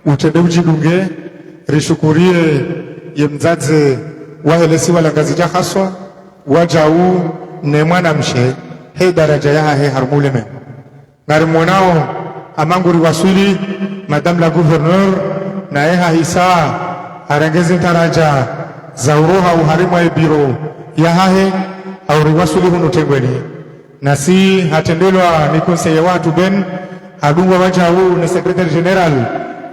utende ujidunge rishukurie ye mzazi wahelesi wala ngazija haswa wajau ne mwana mshe he daraja ya he harmuleme ngari mwanao amanguri wasuli madame la gouverneur na eha hisa arengeze daraja za uroha uharimu ya biro ya hahe au riwasuli hunu tengweni nasi hatendelwa ni konseye watu ben adungwa wajau ne secretary general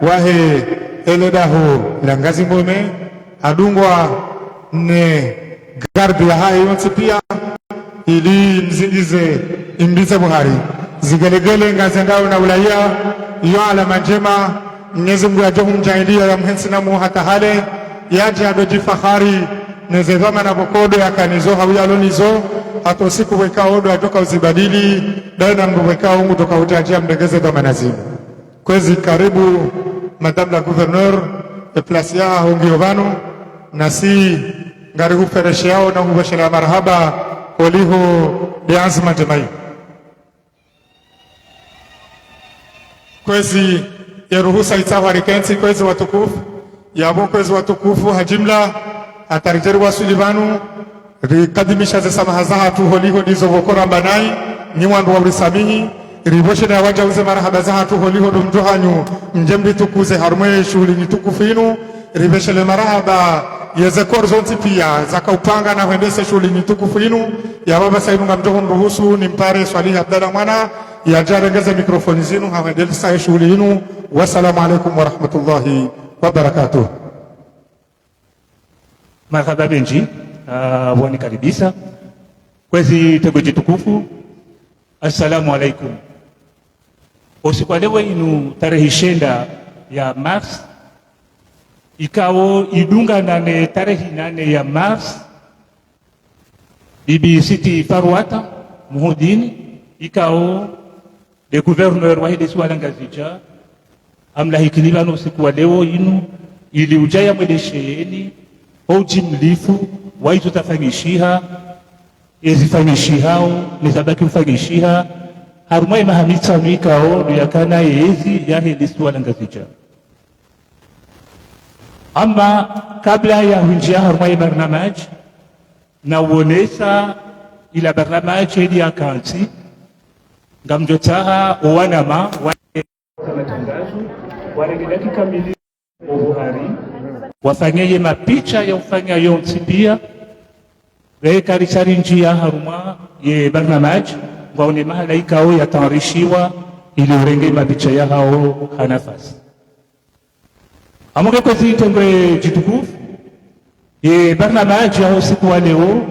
wahe eledaho langazi mweme adungwa ne garbi ya hae yonsi pia ili mzingize imbize Buhari zigelegele ngazendao na ulaya iyo alama njema Mwenyezi Mungu ajohu mjailia ya mhensi na muhata hale yaji adoji fahari nezedhama na bokodo ya kanizo hawia lonizo hato siku weka odo atoka uzibadili daina mbu weka ungu toka utajia mdegeze dhama nazimu kwezi karibu madame la gouverneur e plasi ya hongiovano nasi ngari hufereshe yao na huveshela marhaba waliho bianzima jemai kwezi ya ruhusa itawari kensi kwezi watukufu yabo kwezi watukufu hajimla atarijeri wa sulivanu rikadimisha ze samahazaha tu holiho nizo vokora mbanai niwandu wa urisamihi riboshe na waja uze marahaba zaha tu holiho dumjuhanyu mjembi tukuze harumwe shuhuli nitukufinu ribeshele marahaba yeze korzonti pia zaka upanga na wendese shuhuli nitukufinu ya baba sainu ngamjohu mruhusu nimpare swalihi Abdalla mwana ya jarengeze mikrofoni zinu hawendele sahi shuhuli inu. Wassalamu alaikum warahmatullahi wabarakatuh. Marhaba benji wani karibisa kwezi tegoji tukufu. Assalamu alaikum. Usiku wa leo inu tarehe shenda ya Mars ikao idunga nane tarehe 8 ya Mars bibi Siti Farwata Muhudini ikao de gouverneur wahide swala ngazija amla hikilivano usiku wa leo inu ili ujaya mwelesheni oji mlifu waitu tafangishiha ezifangishihao nizabaki ufangishiha harumai mahamitsa mwikao nuyakana ezi yahe liswala ngazija. Ama kabla ya hunjia harumai barnamaj na uonesa ila barnamaj hedi ya kansi ngamjotaha uwanama matangazo warengela kikamili Buhari wafanyeye mapicha ya ufanya yonsi pia weka risari njia haruma ye barnamaj waone mahala ikao yatarishiwa ili urenge mapicha ya hao hanafasi amoge kwa zitengwe jitukufu ye barnamaj ya usiku wa leo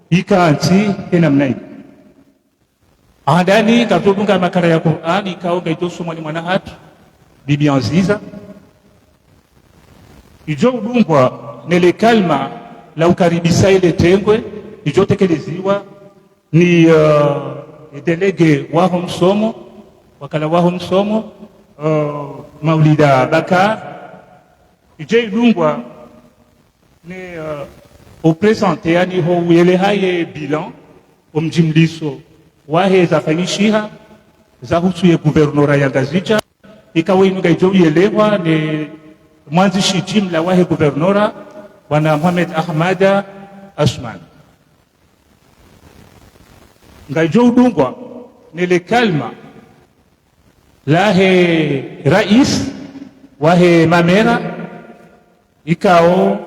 ikanti enamnai andani katubunga makara ya Qur'an ikao gaitosu mwana hatu bibi Aziza ijo udungwa nele kalma la ukaribisa ile tengwe ijo tekeleziwa ni delege waho msomo wakala waho msomo Maulida Bakar ije udungwa ne upresente yani ho yele haye bilan omjimliso wahe zafanyishiha za husu ye guvernora ya Ngazija ikawa inuga ijo yelewa ne mwanzishi jimla wahe guvernora wana Mohamed Ahmada Asman ngaijo udungwa nele kalma lahe rais wahe Mamera ikao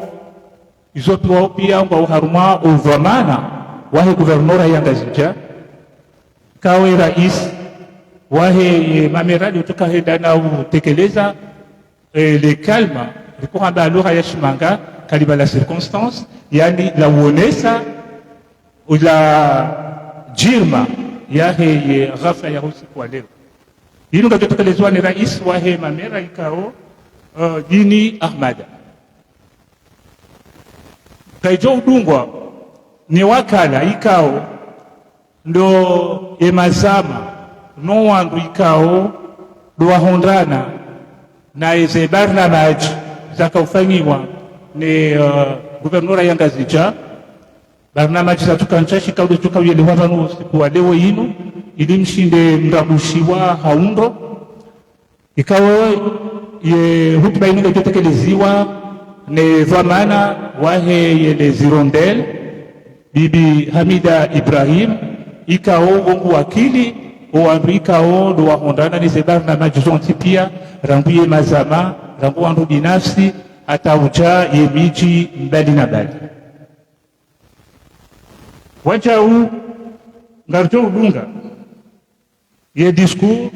izopiwa pia ngwa uharuma uvamana wahe guvernora ya Ngazija kawe rais wahe Mamera utoka heda na utekeleza le calme likuwa ba lugha ya Shimanga kaliba la circonstance yani la uonesa ula jirma yahe ghafla ya usiku wa leo hilo ndio tutekelezwa ni rais wahe Mamera ikao Dini Ahmada kaijo udungwa ni wakala ikao ndo emazama no wandu ikao do wahondana na eze barnamaj zakaufanyiwa ni guvernora ya Ngazija barnamaj za tukanchashi kaude tukawele wavanu usiku wa leo inu ili mshinde mrabushiwa haundo ikawa ye hutuba inu ngejotekeleziwa ne dhamana wahe yele zirondel bibi Hamida Ibrahim ikao wongu wakili owandu ikao ndo wahondana nize barnamaji zonti pia rangu ye mazama rangu wandu binafsi hata uja ye miji mbali na mbali wajau ngarjo udunga ye discours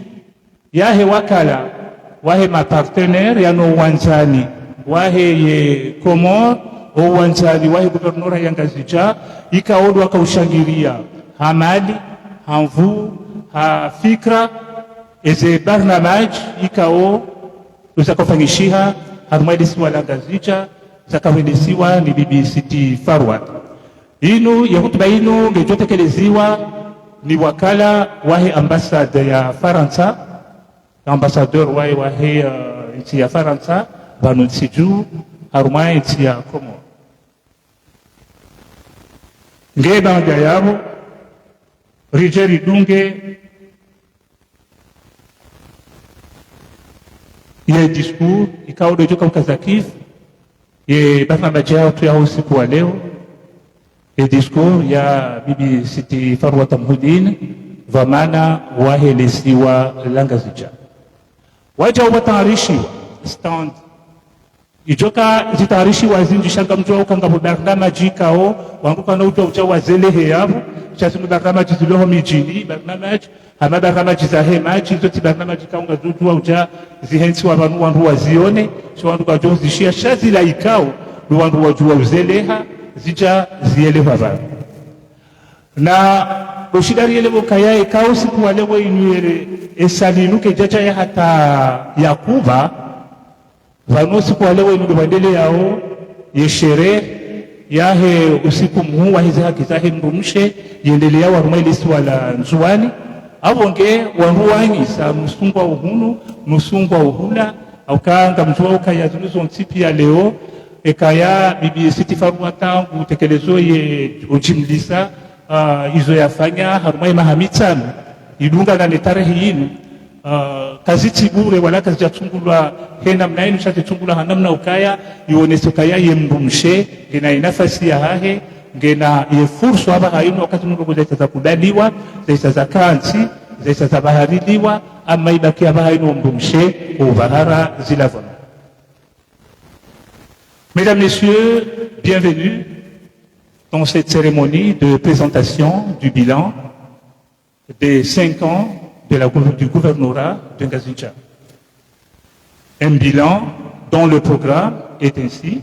yahe wakala wahe mapartenaire yano wanzani wahe ye Komor uwanzani wahe guvernora ya Ngazija ikaodo wakaushangiria hamali hamvu ha fikra eze barnamaj ikao uzakofanyishiha harumwelisiwa la Ngazija zakawelisiwa ni bibi Siti Farwat inu ya hutuba inu ngejotekeleziwa ni wakala wahe ambasade ya Faransa ambassadeur wahe nchi ya Faransa banu nsiju haruma nchi ya Komor ngeba ndia yabo rijeri dunge ye discours ikao dojoka ukazakif ye barnamaji yao tu ya usiku wa leo ye discours ya bibi Siti Farwat Mhudin dhamana wahelesiwa la Ngazija waja watayarishiwa stand ijoka zitayarishiwa zinjishanga mjua ukanga barnamaji kao wanguka na uja uja wazelehe yavo chasimu barnamaji ziloho mijini barnamaji hama barnamaji za hemaji zoti barnamaji kaunga zujua uja zihensi wa wandu wazione so wandu kwa jo zishia shazi la ikao wandu wajua uzeleha zija zielewa vanu na ushidari elevo kaya ikao siku walewo inuere esalinuke jaja ya hata Yakuba vanu siku walewo inuke wandele yao yeshere yahe usiku mhu wahize haki zahe mrumshe yendele yao warumwailisi wala nzuwani awonge waruwanyisa musungwa uhunu musungwa uhula au kaanga mjua ukaya zunuzo ntipi ya leo ekaya bibi Siti Farwat tangu tekelezo ye ujimlisa izo yafanya harumai mahamitano idunga na tarehe yinu kazi tibure wala kazi jatungulwa hena mnainu shate tungulwa hanamna ukaya ionese kaya ye mrumshe gena inafasi ya hahe ngena ye fursu haba hainu wakati mungu zaita za kudaliwa zaita za kansi zaita za bahariliwa ama ibaki haba hainu mrumshe ubahara zilavona. Mesdames, Messieurs, bienvenue dans cette cérémonie de présentation du bilan des 5 ans du gouvernorat de Ngazija. Un bilan dont le programme est ainsi.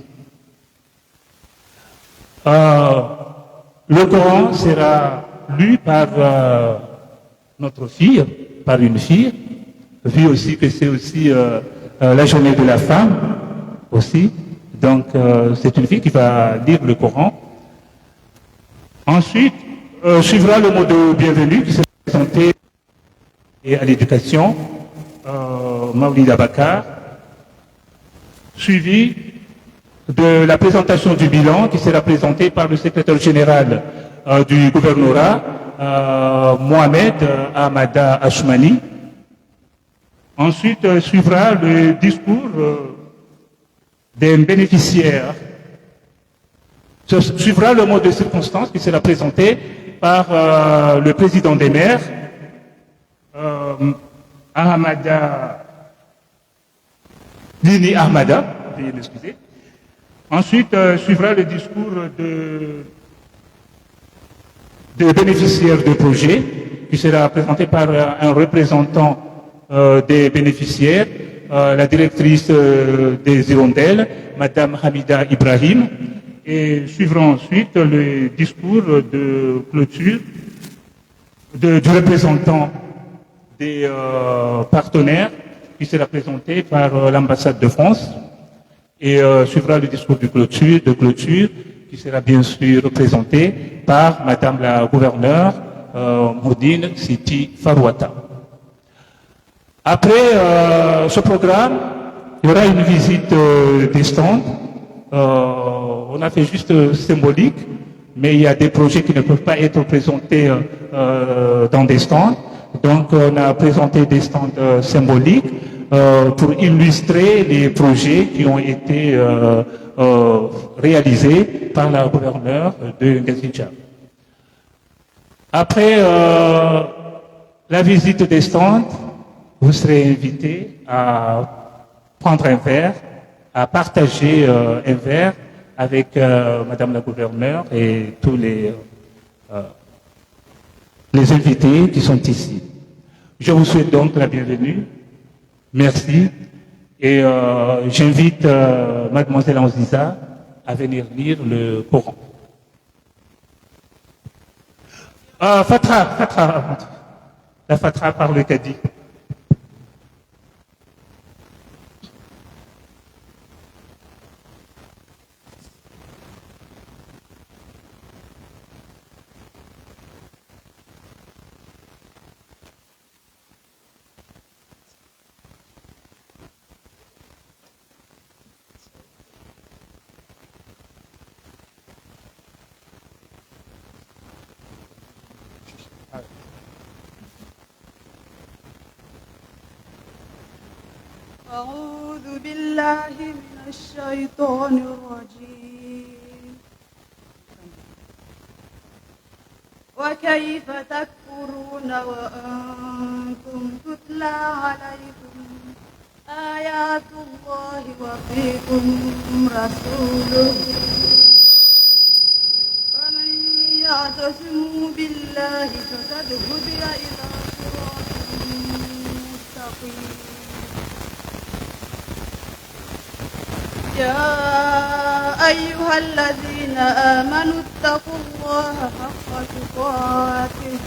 Le Coran sera lu par notre fille, par une fille, vu aussi que c'est aussi la journée de la femme aussi. Donc c'est une fille qui va lire le Coran. Ensuite, suivra le mot de bienvenue qui sera présenté à l'éducation, Maulida Bakar, suivi de la présentation du bilan qui sera présenté par le secrétaire général du gouvernorat, Mohamed Ahmada Ashmani. Ensuite, suivra le discours des bénéficiaires. Suivra le mot de circonstance qui sera présenté par le président des maires, Ahmada Lini Ahmada, veuillez m'excuser. Ensuite, suivra le discours de bénéficiaires de projet qui sera présenté par un représentant des bénéficiaires, la directrice des hirondelles, Madame Hamida Ibrahim, et suivra ensuite le discours de clôture du représentant des partenaires qui sera présenté par l'ambassade de France, et suivra le discours de clôture qui sera bien sûr présenté par Madame la gouverneure Mhudin Siti Farwat. Après ce programme, il y aura une visite des stands. On a fait juste symbolique, mais il y a des projets qui ne peuvent pas être présentés dans des stands. Donc on a présenté des stands symboliques. pour illustrer les projets qui ont été réalisés par la gouverneure de Ngazidja. Après la visite des stands, vous serez invité à prendre un verre, à partager un verre avec Madame la gouverneure et tous les invités qui sont ici. Je vous souhaite donc la bienvenue. Merci. Et j'invite Mademoiselle Anziza à venir lire le Coran. Fatra. La Fatra par le Cadi. أعوذ بالله من الشيطان الرجيم وكيف تكفرون وأنتم تتلى عليكم آيات الله وفيكم رسوله ومن يعتصم بالله فقد هدي إلى صراط مستقيم يا أيها الذين آمنوا اتقوا الله حق تقاته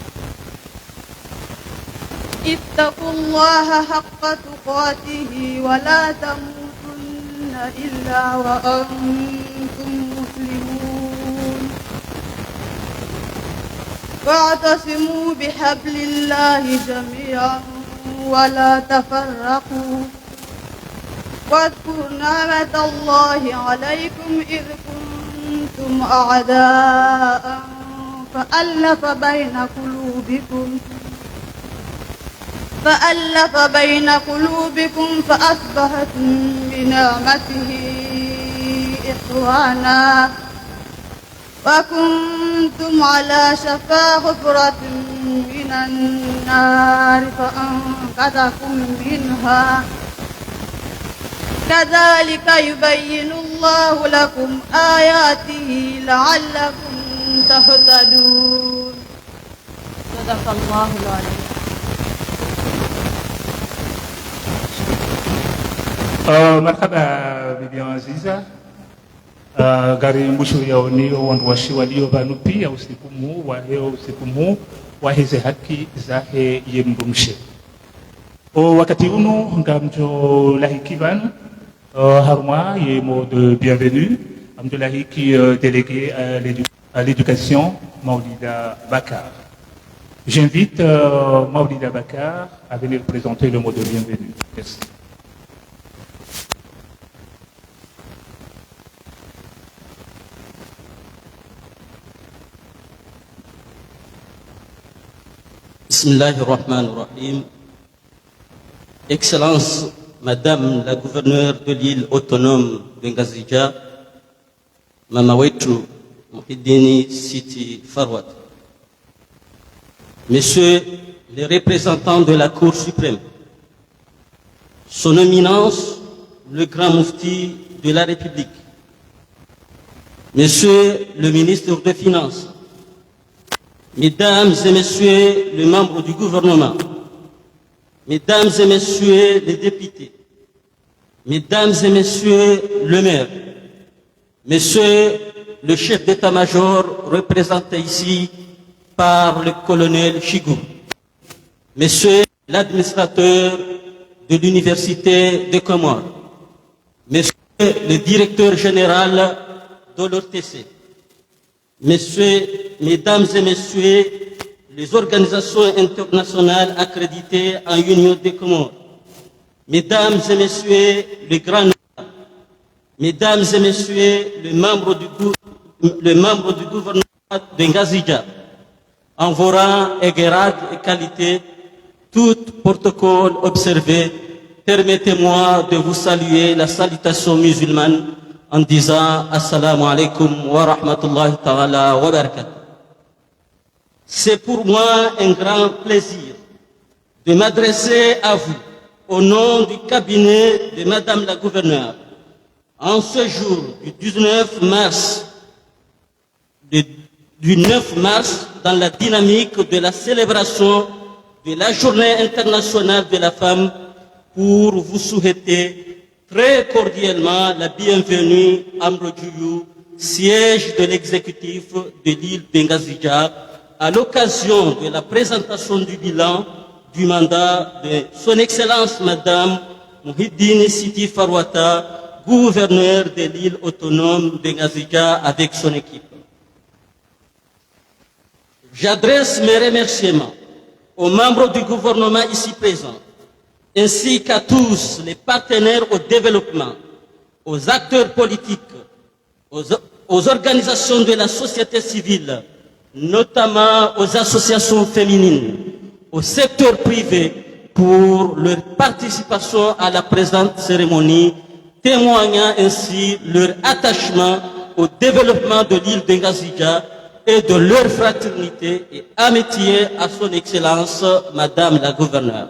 اتقوا الله حق تقاته ولا تموتن إلا وأنتم مسلمون واعتصموا بحبل الله جميعا ولا تفرقوا واذكروا نعمة الله عليكم إذ كنتم أعداء فألف بين قلوبكم فأصبحتم بنعمته إخوانا وكنتم على شفا حفرة من النار فأنقذكم منها كذلك يبين الله لكم آياته لعلكم تهتدون صدق الله العظيم. Marhaba bibi Aziza. Gari mwisho yaoni wandu washiwalio vanu pia usiku mu waheze haki zahe yemrumshe. Wakati uno ngamjo lahiki vanu Harma est mot de bienvenue. Abdullahi qui délégué à l'éducation, Maulida Bakar. J'invite Maulida Bakar à venir présenter le mot de bienvenue. Merci. Bismillahirrahmanirrahim. Excellence, Madame la gouverneure de l'île autonome de Ngazija, Mama wetu Muhidini Siti Farwat, Messieurs les représentants de la Cour suprême, Son Éminence, le Grand Mufti de la République, Monsieur le ministre des Finances, Mesdames et Messieurs les membres du gouvernement, Mesdames et Messieurs les députés, Mesdames et Messieurs le maire, Monsieur le chef d'état-major représenté ici par le colonel Chigou, Monsieur l'administrateur de l'université de Comores, Monsieur le directeur général de l'ORTC, Mesdames et Messieurs les organisations internationales accréditées en Union des Comores, Mesdames et Messieurs les grands, Mesdames et Messieurs les membres du gouvernement de Ngazija, en vos rangs et grades et qualités, tout protocole observé, permettez-moi de vous saluer la salutation musulmane en disant Assalamu alaikum wa rahmatullahi ta'ala wa barakatuh. C'est pour moi un grand plaisir de m'adresser à vous au nom du cabinet de Madame la Gouverneure en ce jour du 9 mars dans la dynamique de la célébration de la Journée internationale de la femme pour vous souhaiter très cordialement la bienvenue à Mbrodjouyou, siège de l'exécutif de l'île Bengazidja, à l'occasion de la présentation du bilan du mandat de Son Excellence Madame Mouhidine Sidi Farwata, gouverneur de l'île autonome Bengazidja avec son équipe. J'adresse mes remerciements aux membres du gouvernement ici présents, ainsi qu'à tous les partenaires au développement, aux acteurs politiques, aux organisations de la société civile, notamment aux associations féminines, au secteur privé pour leur participation à la présente cérémonie, témoignant ainsi leur attachement au développement de l'île Bengazidja et de leur fraternité et amitié à son Excellence, Madame la Gouverneure.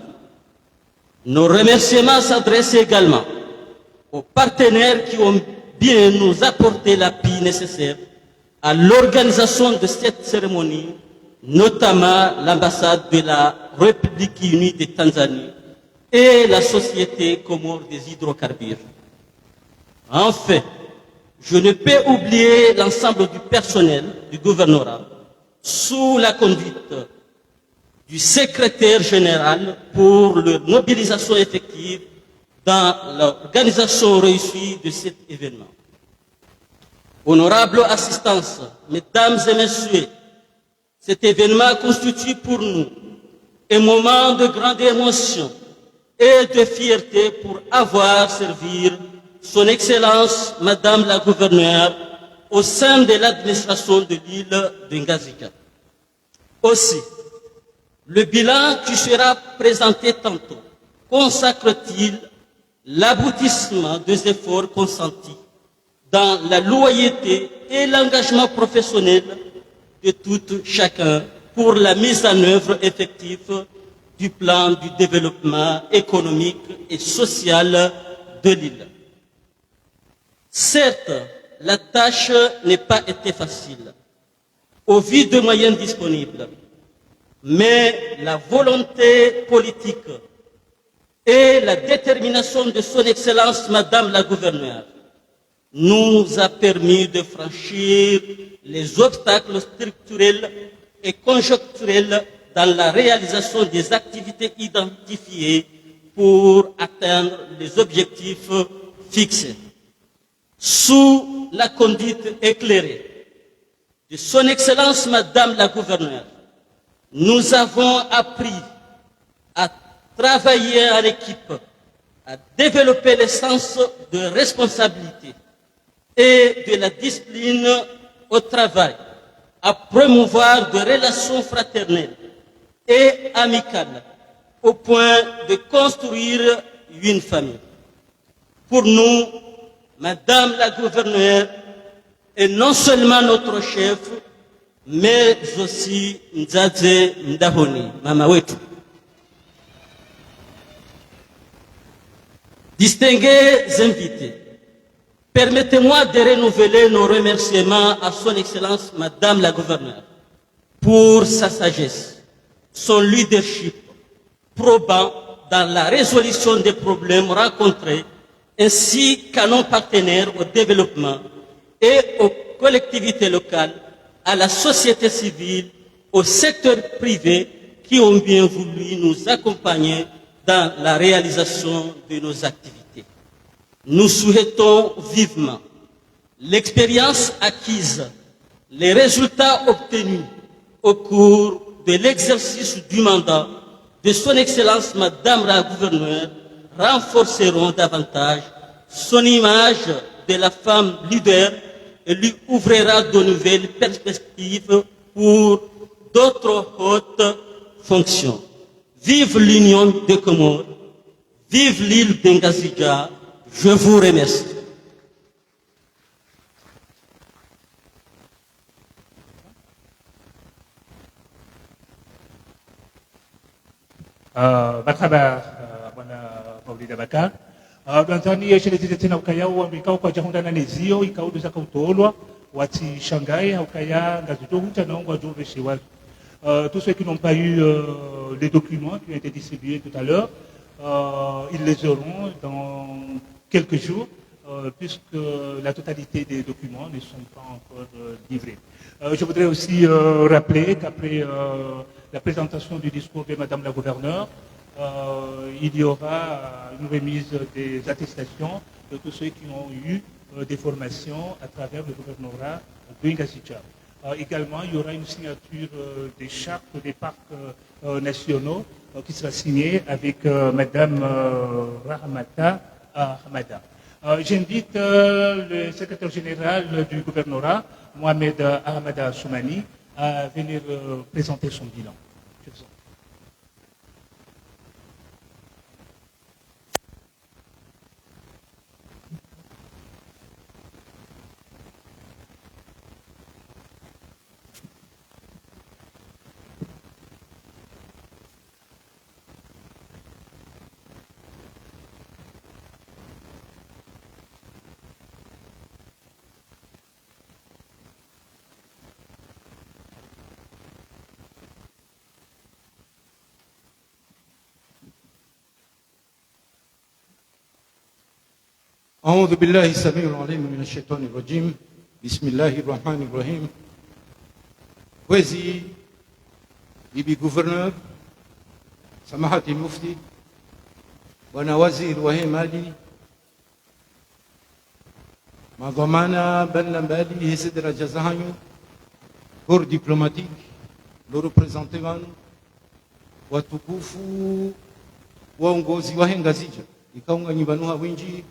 Nos remerciements s'adressent également aux partenaires qui ont bien nous apporté l'appui nécessaire à l'organisation de cette cérémonie, notamment l'ambassade de la République unie de Tanzanie et la Société Comore des hydrocarbures. Enfin, je ne peux oublier l'ensemble du personnel du gouvernorat sous la conduite du secrétaire général pour leur mobilisation effective dans l'organisation réussie de cet événement. Honorable assistance, mesdames et messieurs, cet événement constitue pour nous un moment de grande émotion et de fierté pour avoir servi Son Excellence Madame la Gouverneure au sein de l'administration de l'île Bengazidja. Aussi, le bilan qui sera présenté tantôt consacre-t-il l'aboutissement des efforts consentis dans la loyauté et l'engagement professionnel de tout chacun pour la mise en œuvre effective du plan du développement économique et social de l'île. Certes, la tâche n'a pas été facile au vu des moyens disponibles, mais la volonté politique et la détermination de Son Excellence Madame la Gouverneure nous a permis de franchir les obstacles structurels et conjoncturels dans la réalisation des activités identifiées pour atteindre les objectifs fixés. Sous la conduite éclairée de Son Excellence Madame la Gouverneure, nous avons appris à travailler en équipe, à développer le sens de responsabilité et de la discipline au travail, à promouvoir des relations fraternelles et amicales au point de construire une famille. Pour nous, Madame la Gouverneure est non seulement notre chef, mais aussi Nzadze Ndahoni, Mama wetu. Distingués invités, permettez-moi de renouveler nos remerciements à Son Excellence Madame la Gouverneure pour sa sagesse, son leadership probant dans la résolution des problèmes rencontrés, ainsi qu'à nos partenaires au développement et aux collectivités locales, à la société civile, au secteur privé qui ont bien voulu nous accompagner dans la réalisation de nos activités. Nous souhaitons vivement l'expérience acquise, les résultats obtenus au cours de l'exercice du mandat de Son Excellence Madame la Gouverneure renforceront davantage son image de la femme leader et lui ouvrira de nouvelles perspectives pour d'autres hautes fonctions. Vive l'Union des Comores, Vive l'île d'Engazija. Je vous remercie. Marhaba bwana Maulida Bakar. Dantani shelezi tena ukayao wambikao kwa jahunda na nezio ikaudu za kautolwa wati Shanghai ukaya ngazito huta na ongwa jove shiwa. Tous ceux qui n'ont pas eu les documents qui ont été distribués tout à l'heure, ils les auront dans quelques jours, puisque la totalité des documents ne sont pas encore livrés. Je voudrais aussi rappeler qu'après la présentation du discours de Madame la gouverneure, il y aura une remise des attestations de tous ceux qui ont eu des formations à travers le gouvernorat de Ngazija. Également, il y aura une signature des chartes des parcs nationaux qui sera signée avec Madame Rahmata Hamada. J'invite le secrétaire général du gouvernorat, Mohamed Ahmada Soumani, à venir présenter son bilan. Je vous en prie. أعوذ بالله السميع العليم من الشيطان الرجيم بسم الله الرحمن الرحيم. Kwezi bibi gouverneur, samahati mufti, bwana waziri wa mali, madhamana banna mbali hizi daraja zahanyu, corps diplomatique, le représentant watukufu waongozi wa Ngazija ikaunga nyibanuha winji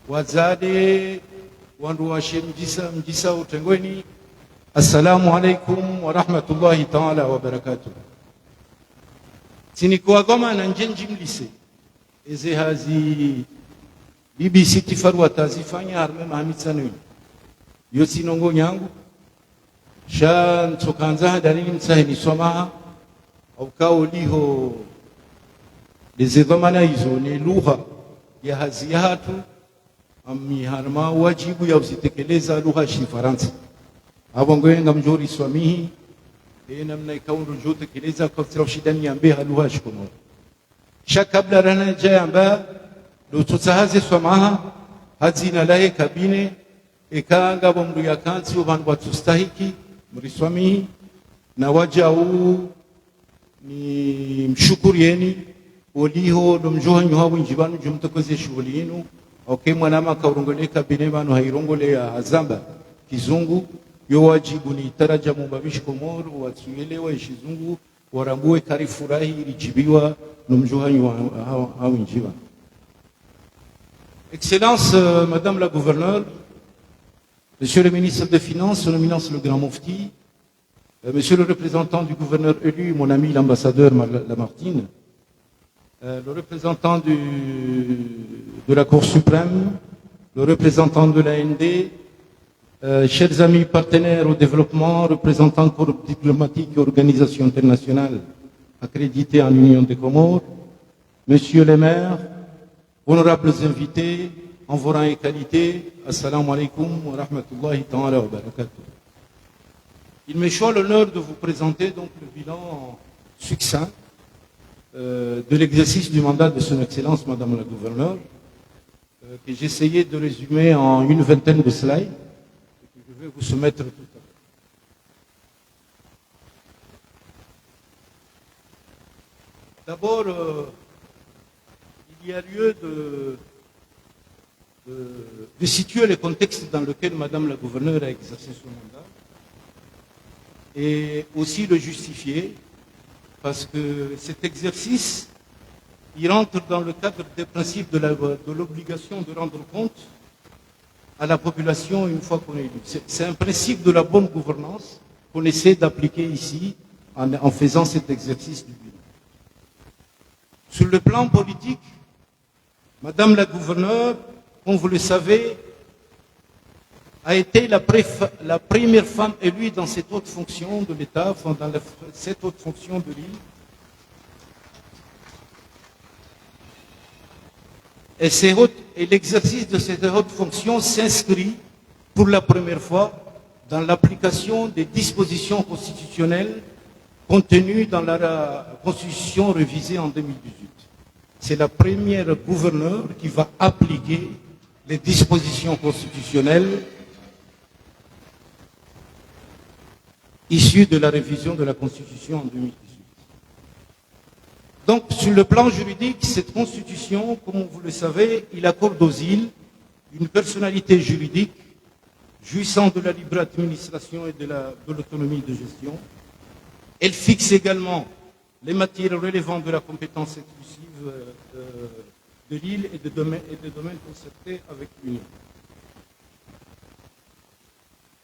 wazade wandu washe mjisa utengweni. Assalamu alaikum wa rahmatullahi ta'ala wa barakatuh. Sinikuwa goma na njenji mlise eze hazi BBC tifaru watazifanya harme mahamid sanui yosi nongo nyangu sha ntokanza hadanini msahini somaha au kao liho leze dhamana hizo ni lugha ya hazi ya hatu ami harma wajibu ya usitekeleza lugha shi Faransa abongoenga mjori swamihi namna ikaundu jote keleza kwa shidani ambe lugha shi komo sha kabla rana jamba do tutsahaze swamaha hazina lahe kabine ikaanga bomru ya kansi ubandu watustahiki mriswamihi na wajau ni mshukurieni oliho do mjoha nyoha njibanu jumtokoze shughuli yenu. Okay, mwanama kaurongoleka bine banu hairongole ya azamba kizungu yo wajibu ni taraja mumbabishi Komoro watuelewa ishizungu warambue karifurahi ilijibiwa numjuhanyi hao njiwa. Excellence Madame la gouverneure, Monsieur le ministre des Finances, Son Éminence le Grand Mufti, Monsieur le représentant du gouverneur élu, mon ami l'ambassadeur Lamartine, le représentant de la Cour suprême, le représentant de l'AND, chers amis partenaires au développement, représentants corps diplomatiques et organisations internationales accréditées en Union des Comores, messieurs les maires, honorables invités, en vos rangs et qualités, assalamu alaikum wa rahmatullahi ta'ala wa barakatuh. Il me choit l'honneur de vous présenter donc le bilan succinct de l'exercice du mandat de son Excellence, Madame la gouverneure, que j'ai essayé de résumer en une vingtaine de slides, et que je vais vous soumettre tout à l'heure. D'abord, il y a lieu de situer le contexte dans lequel Madame la gouverneure a exercé son mandat, et aussi le justifier, parce que cet exercice, il rentre dans le cadre des principes de l'obligation de rendre compte à la population une fois qu'on est élu. C'est un principe de la bonne gouvernance qu'on essaie d'appliquer ici en faisant cet exercice du bilan. Sur le plan politique, Madame la gouverneure, comme vous le savez, a été la première femme élue dans cette haute fonction de l'État, enfin dans cette haute fonction de l'île. Et l'exercice de cette haute fonction s'inscrit pour la première fois dans l'application des dispositions constitutionnelles contenues dans la Constitution révisée en 2018. C'est la première gouverneure qui va appliquer les dispositions constitutionnelles issues de la révision de la Constitution en 2018. Donc, sur le plan juridique, cette Constitution, comme vous le savez, il accorde aux îles une personnalité juridique jouissant de la libre administration et de l'autonomie de gestion. Elle fixe également les matières relevant de la compétence exclusive de l'île et des domaines concertés avec l'Union.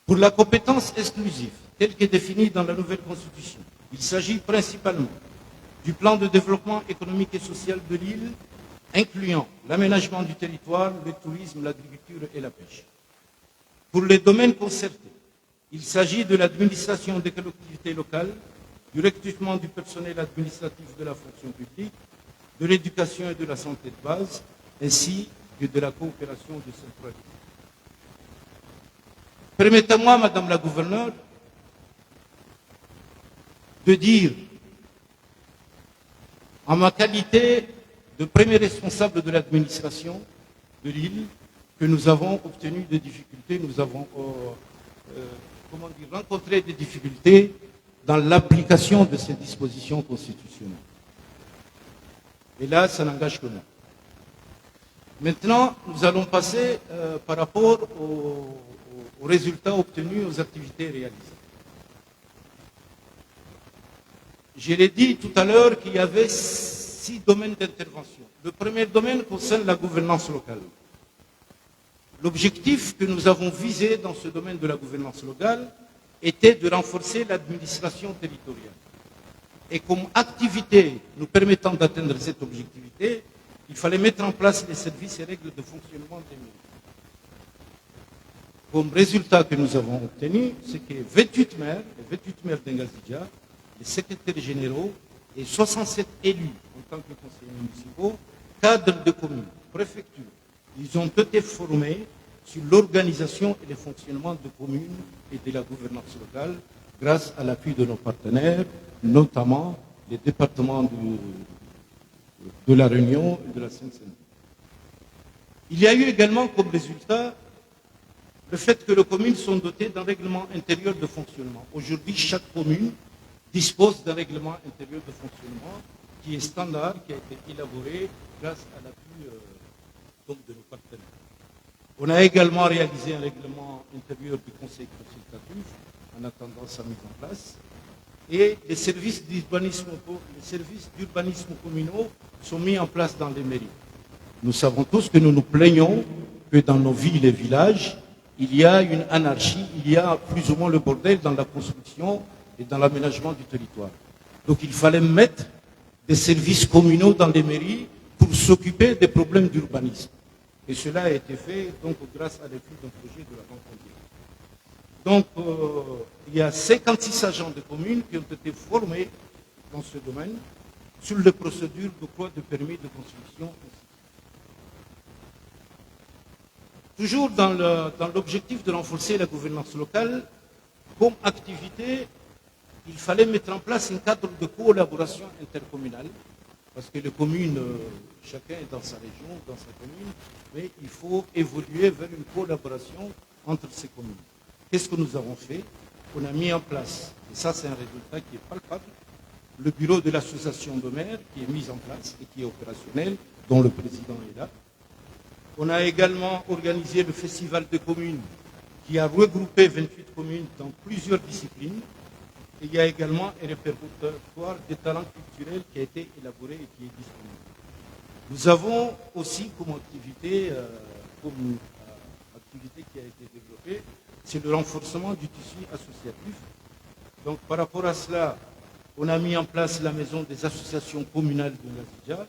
Pour la compétence exclusive, telle qu'est définie dans la nouvelle Constitution, il s'agit principalement du plan de développement économique et social de l'île, incluant l'aménagement du territoire, le tourisme, l'agriculture et la pêche. Pour les domaines concertés, il s'agit de l'administration des collectivités locales, du recrutement du personnel administratif de la fonction publique, de l'éducation et de la santé de base, ainsi que de la coopération décentralisée. Permettez-moi, Madame la gouverneure, de dire, en ma qualité de premier responsable de l'administration de l'île, que nous avons obtenu des difficultés, nous avons rencontré des difficultés dans l'application de ces dispositions constitutionnelles. Et là, ça n'engage que moi. Maintenant, nous allons passer par rapport aux résultats obtenus, aux activités réalisées. Je l'ai dit tout à l'heure qu'il y avait 6 domaines d'intervention. Le premier domaine concerne la gouvernance locale. L'objectif que nous avons visé dans ce domaine de la gouvernance locale était de renforcer l'administration territoriale. Et comme activité nous permettant d'atteindre cette objectivité, il fallait mettre en place les services et règles de fonctionnement des mairies. Comme résultat que nous avons obtenu, c'est que 28 maires d'Engazidja, les secrétaires généraux et 67 élus en tant que conseillers municipaux, cadres de communes, préfectures, ils ont été formés sur l'organisation et le fonctionnement de communes et de la gouvernance locale grâce à l'appui de nos partenaires, notamment les départements de la Réunion et de la Seine-Saint-Denis. Il y a eu également comme résultat le fait que les communes sont dotées d'un règlement intérieur de fonctionnement. Aujourd'hui, chaque commune dispose d'un règlement intérieur de fonctionnement qui est standard, qui a été élaboré grâce à l'appui de nos partenaires. On a également réalisé un règlement intérieur du conseil consultatif en attendant sa mise en place. Et les services d'urbanisme communaux sont mis en place dans les mairies. Nous savons tous que nous nous plaignons que dans nos villes et villages, il y a une anarchie, il y a plus ou moins le bordel dans la construction et dans l'aménagement du territoire. Donc il fallait mettre des services communaux dans les mairies pour s'occuper des problèmes d'urbanisme. Et cela a été fait donc, grâce à l'appui d'un projet de la Banque mondiale. Donc il y a 56 agents de communes qui ont été formés dans ce domaine sur les procédures d'octroi de permis de construction. Toujours dans l'objectif de renforcer la gouvernance locale, comme activité, il fallait mettre en place un cadre de collaboration intercommunale, parce que les communes, chacun est dans sa région, dans sa commune, mais il faut évoluer vers une collaboration entre ces communes. Qu'est-ce que nous avons fait? On a mis en place, et ça c'est un résultat qui est palpable, le bureau de l'association de maires qui est mis en place et qui est opérationnel, dont le président est là. On a également organisé le festival de communes qui a regroupé 28 communes dans plusieurs disciplines. Et il y a également un répertoire des talents culturels qui a été élaboré et qui est disponible. Nous avons aussi comme activité qui a été développée, c'est le renforcement du tissu associatif. Donc par rapport à cela, on a mis en place la maison des associations communales de Ngazidja,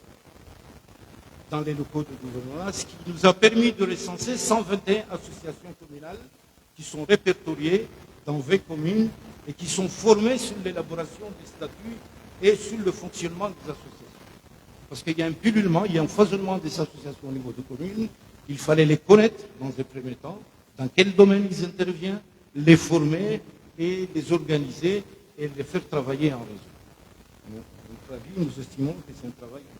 dans les locaux de gouvernement, ce qui nous a permis de recenser 121 associations communales qui sont répertoriées dans 20 communes et qui sont formées sur l'élaboration des statuts et sur le fonctionnement des associations. Parce qu'il y a un pullulement, il y a un foisonnement des associations au niveau de communes, il fallait les connaître dans un premier temps, dans quel domaine ils interviennent, les former et les organiser et les faire travailler en réseau. À notre avis, nous estimons que c'est un travail important.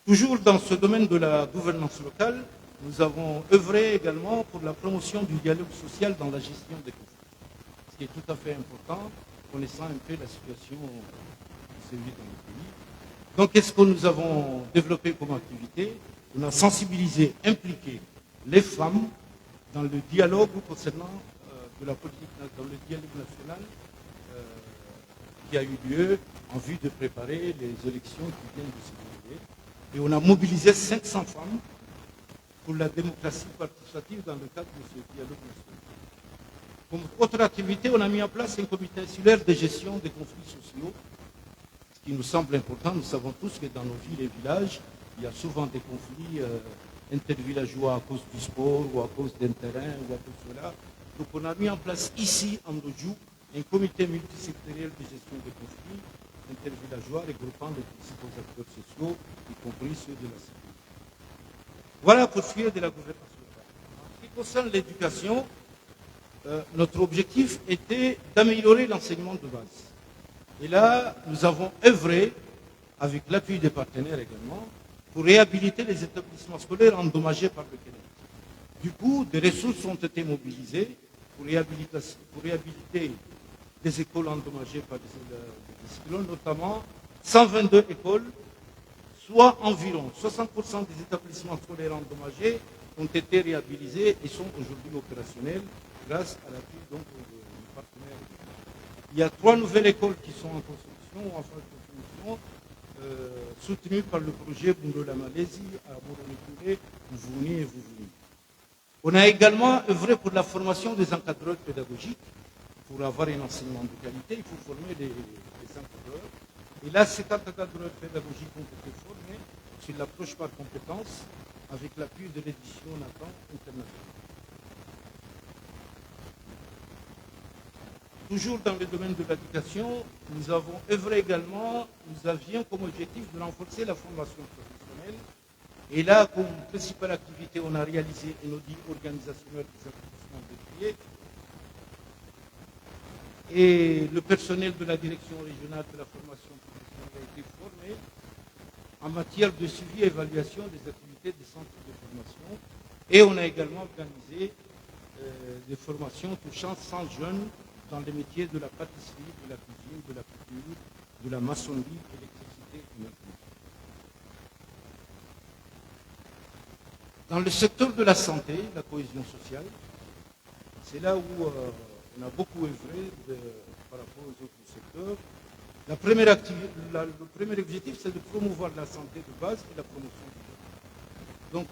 Toujours dans ce domaine de la gouvernance locale, nous avons œuvré également pour la promotion du dialogue social dans la gestion des conflits. Ce qui est tout à fait important, connaissant un peu la situation qui se vit dans le pays. Donc, qu'est-ce que nous avons développé comme activité? On a sensibilisé, impliqué les femmes dans le dialogue concernant de la politique, dans le dialogue national qui a eu lieu en vue de préparer les élections qui viennent de se dérouler. Et on a mobilisé 500 femmes pour la démocratie participative dans le cadre de ce dialogue national. Comme autre activité, on a mis en place un comité insulaire de gestion des conflits sociaux, ce qui nous semble important. Nous savons tous que dans nos villes et villages, il y a souvent des conflits intervillageois à cause du sport ou à cause d'un terrain ou à cause de cela. Donc on a mis en place ici, en Ndojou, un comité multisectoriel de gestion des conflits intervillageois regroupant les principaux acteurs sociaux, y compris ceux de la sécurité. Voilà pour ce qui est de la gouvernance locale. En ce qui concerne l'éducation, notre objectif était d'améliorer l'enseignement de base. Et là, nous avons œuvré, avec l'appui des partenaires également, pour réhabiliter les établissements scolaires endommagés par le Québec. Du coup, des ressources ont été mobilisées pour réhabiliter des écoles endommagées par des cyclones, notamment 122 écoles, soit environ 60% des établissements scolaires endommagés ont été réhabilités et sont aujourd'hui opérationnels grâce à l'appui donc des partenaires. Il y a 3 nouvelles écoles qui sont en construction ou en phase de construction, soutenues par le projet Bundo la Malaisie, à Moroni-Touré, Mvuni et Vouvouni. On a également œuvré pour la formation des encadreurs pédagogiques. Pour avoir un enseignement de qualité, il faut former les encadreurs. Et là, ces encadreurs pédagogiques ont été formés sur l'approche par compétences avec l'appui de l'édition Nathan internationale. Toujours dans le domaine de l'éducation, nous avons œuvré également, nous avions comme objectif de renforcer la formation professionnelle. Et là, comme principale activité, on a réalisé un audit organisationnel des établissements dédiés. Et le personnel de la direction régionale de la formation professionnelle a été formé en matière de suivi et évaluation des activités des centres de formation. Et on a également organisé des formations touchant 100 jeunes dans les métiers de la pâtisserie, de la cuisine, de la couture, de la maçonnerie, l'électricité et l'électricité. Dans le secteur de la santé, la cohésion sociale, c'est là où on a beaucoup œuvré par rapport aux autres secteurs. Le premier objectif, c'est de promouvoir la santé de base et la promotion du bien. Donc,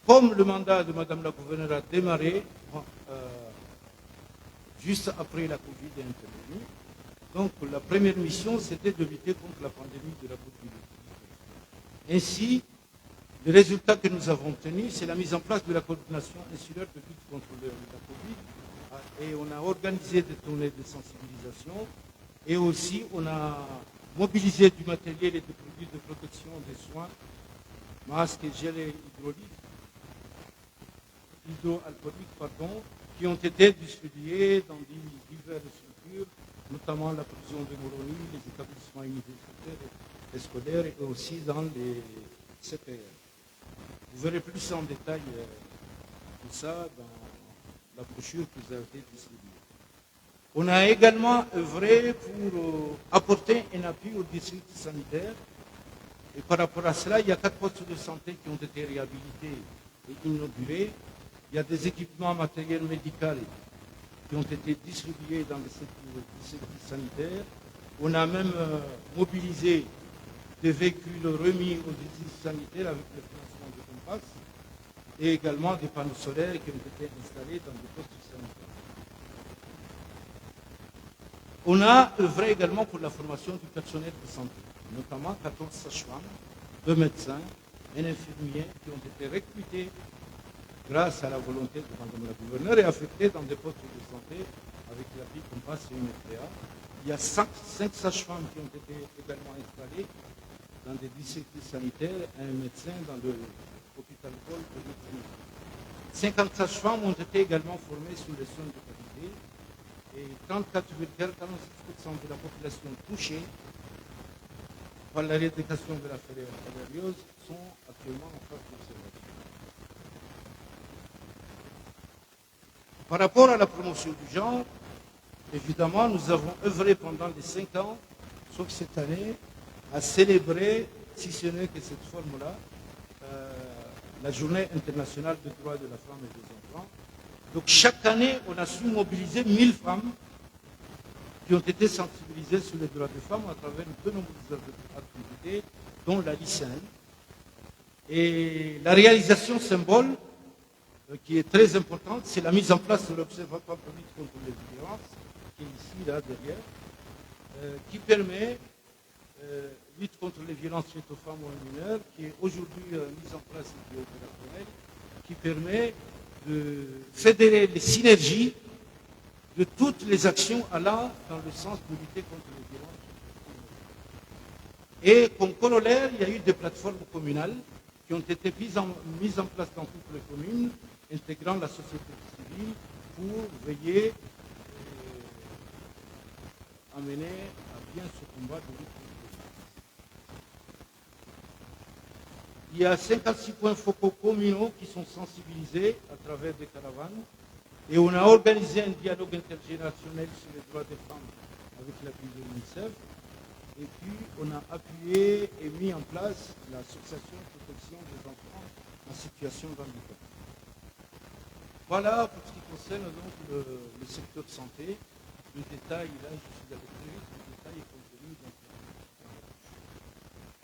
comme le mandat de Madame la gouverneure a démarré juste après la Covid est intervenue, donc la première mission, c'était de lutter contre la pandémie de la Covid-19. Ainsi, le résultat que nous avons obtenu, c'est la mise en place de la coordination insulaire de lutte contre la Covid. Et on a organisé des tournées de sensibilisation et aussi on a mobilisé du matériel et des produits de protection des soins, masques et gels hydroalcooliques, qui ont été distribués dans diverses structures, notamment la prison de Moroni, les établissements universitaires et scolaires et aussi dans les CPR. Vous verrez plus en détail tout ça dans la brochure qui vous a été distribuée. On a également œuvré pour apporter un appui aux districts sanitaires. Et par rapport à cela, il y a 4 postes de santé qui ont été réhabilités et inaugurés. Il y a des équipements matériels médicaux qui ont été distribués dans les districts sanitaires. On a même mobilisé des véhicules remis aux districts sanitaires avec le financement de Compass et également des panneaux solaires qui ont été installés dans des postes sanitaires. On a œuvré également pour la formation du personnel de santé, notamment 14 sages-femmes 2 médecins, un infirmier qui ont été recrutés grâce à la volonté de Madame la gouverneure et affectés dans des postes de santé avec l'appui Compass et UNFPA. Il y a 5 sages-femmes qui ont été également installées dans des districts sanitaires, un médecin dans l'hôpital Paul de médecine. 50 sages-femmes ont été également formées sur les soins de qualité et 34,46% de la population touchée par l'éradication de la filariose sont actuellement en phase d'observation. Par rapport à la promotion du genre, évidemment, nous avons œuvré pendant les 5 ans, sauf cette année, à célébrer, si ce n'est que cette forme-là, la journée internationale des droits de la femme et des enfants. Donc chaque année, on a su mobiliser 1000 femmes qui ont été sensibilisées sur les droits des femmes à travers de nombreuses activités, dont la lycéenne. Et la réalisation symbole, qui est très importante, c'est la mise en place de l'Observatoire de lutte contre les violences, qui est ici, là, derrière, qui permet lutte contre les violences faites aux femmes ou aux mineurs, qui est aujourd'hui mise en place et qui est opérationnelle, qui permet de fédérer les synergies de toutes les actions allant dans le sens de lutter contre les violences. Et comme corollaire, il y a eu des plateformes communales qui ont été mises en place dans toutes les communes, intégrant la société civile pour veiller à mener à bien ce combat de lutte contre les violences. Il y a 56 points focaux communaux qui sont sensibilisés à travers des caravanes et on a organisé un dialogue intergénérationnel sur les droits des femmes avec l'appui de l'UNICEF et puis on a appuyé et mis en place l'association de protection des enfants en situation de handicap. Voilà pour ce qui concerne donc le secteur de santé. Le détail, là, je suis avec lui, le détail est contenu dans le.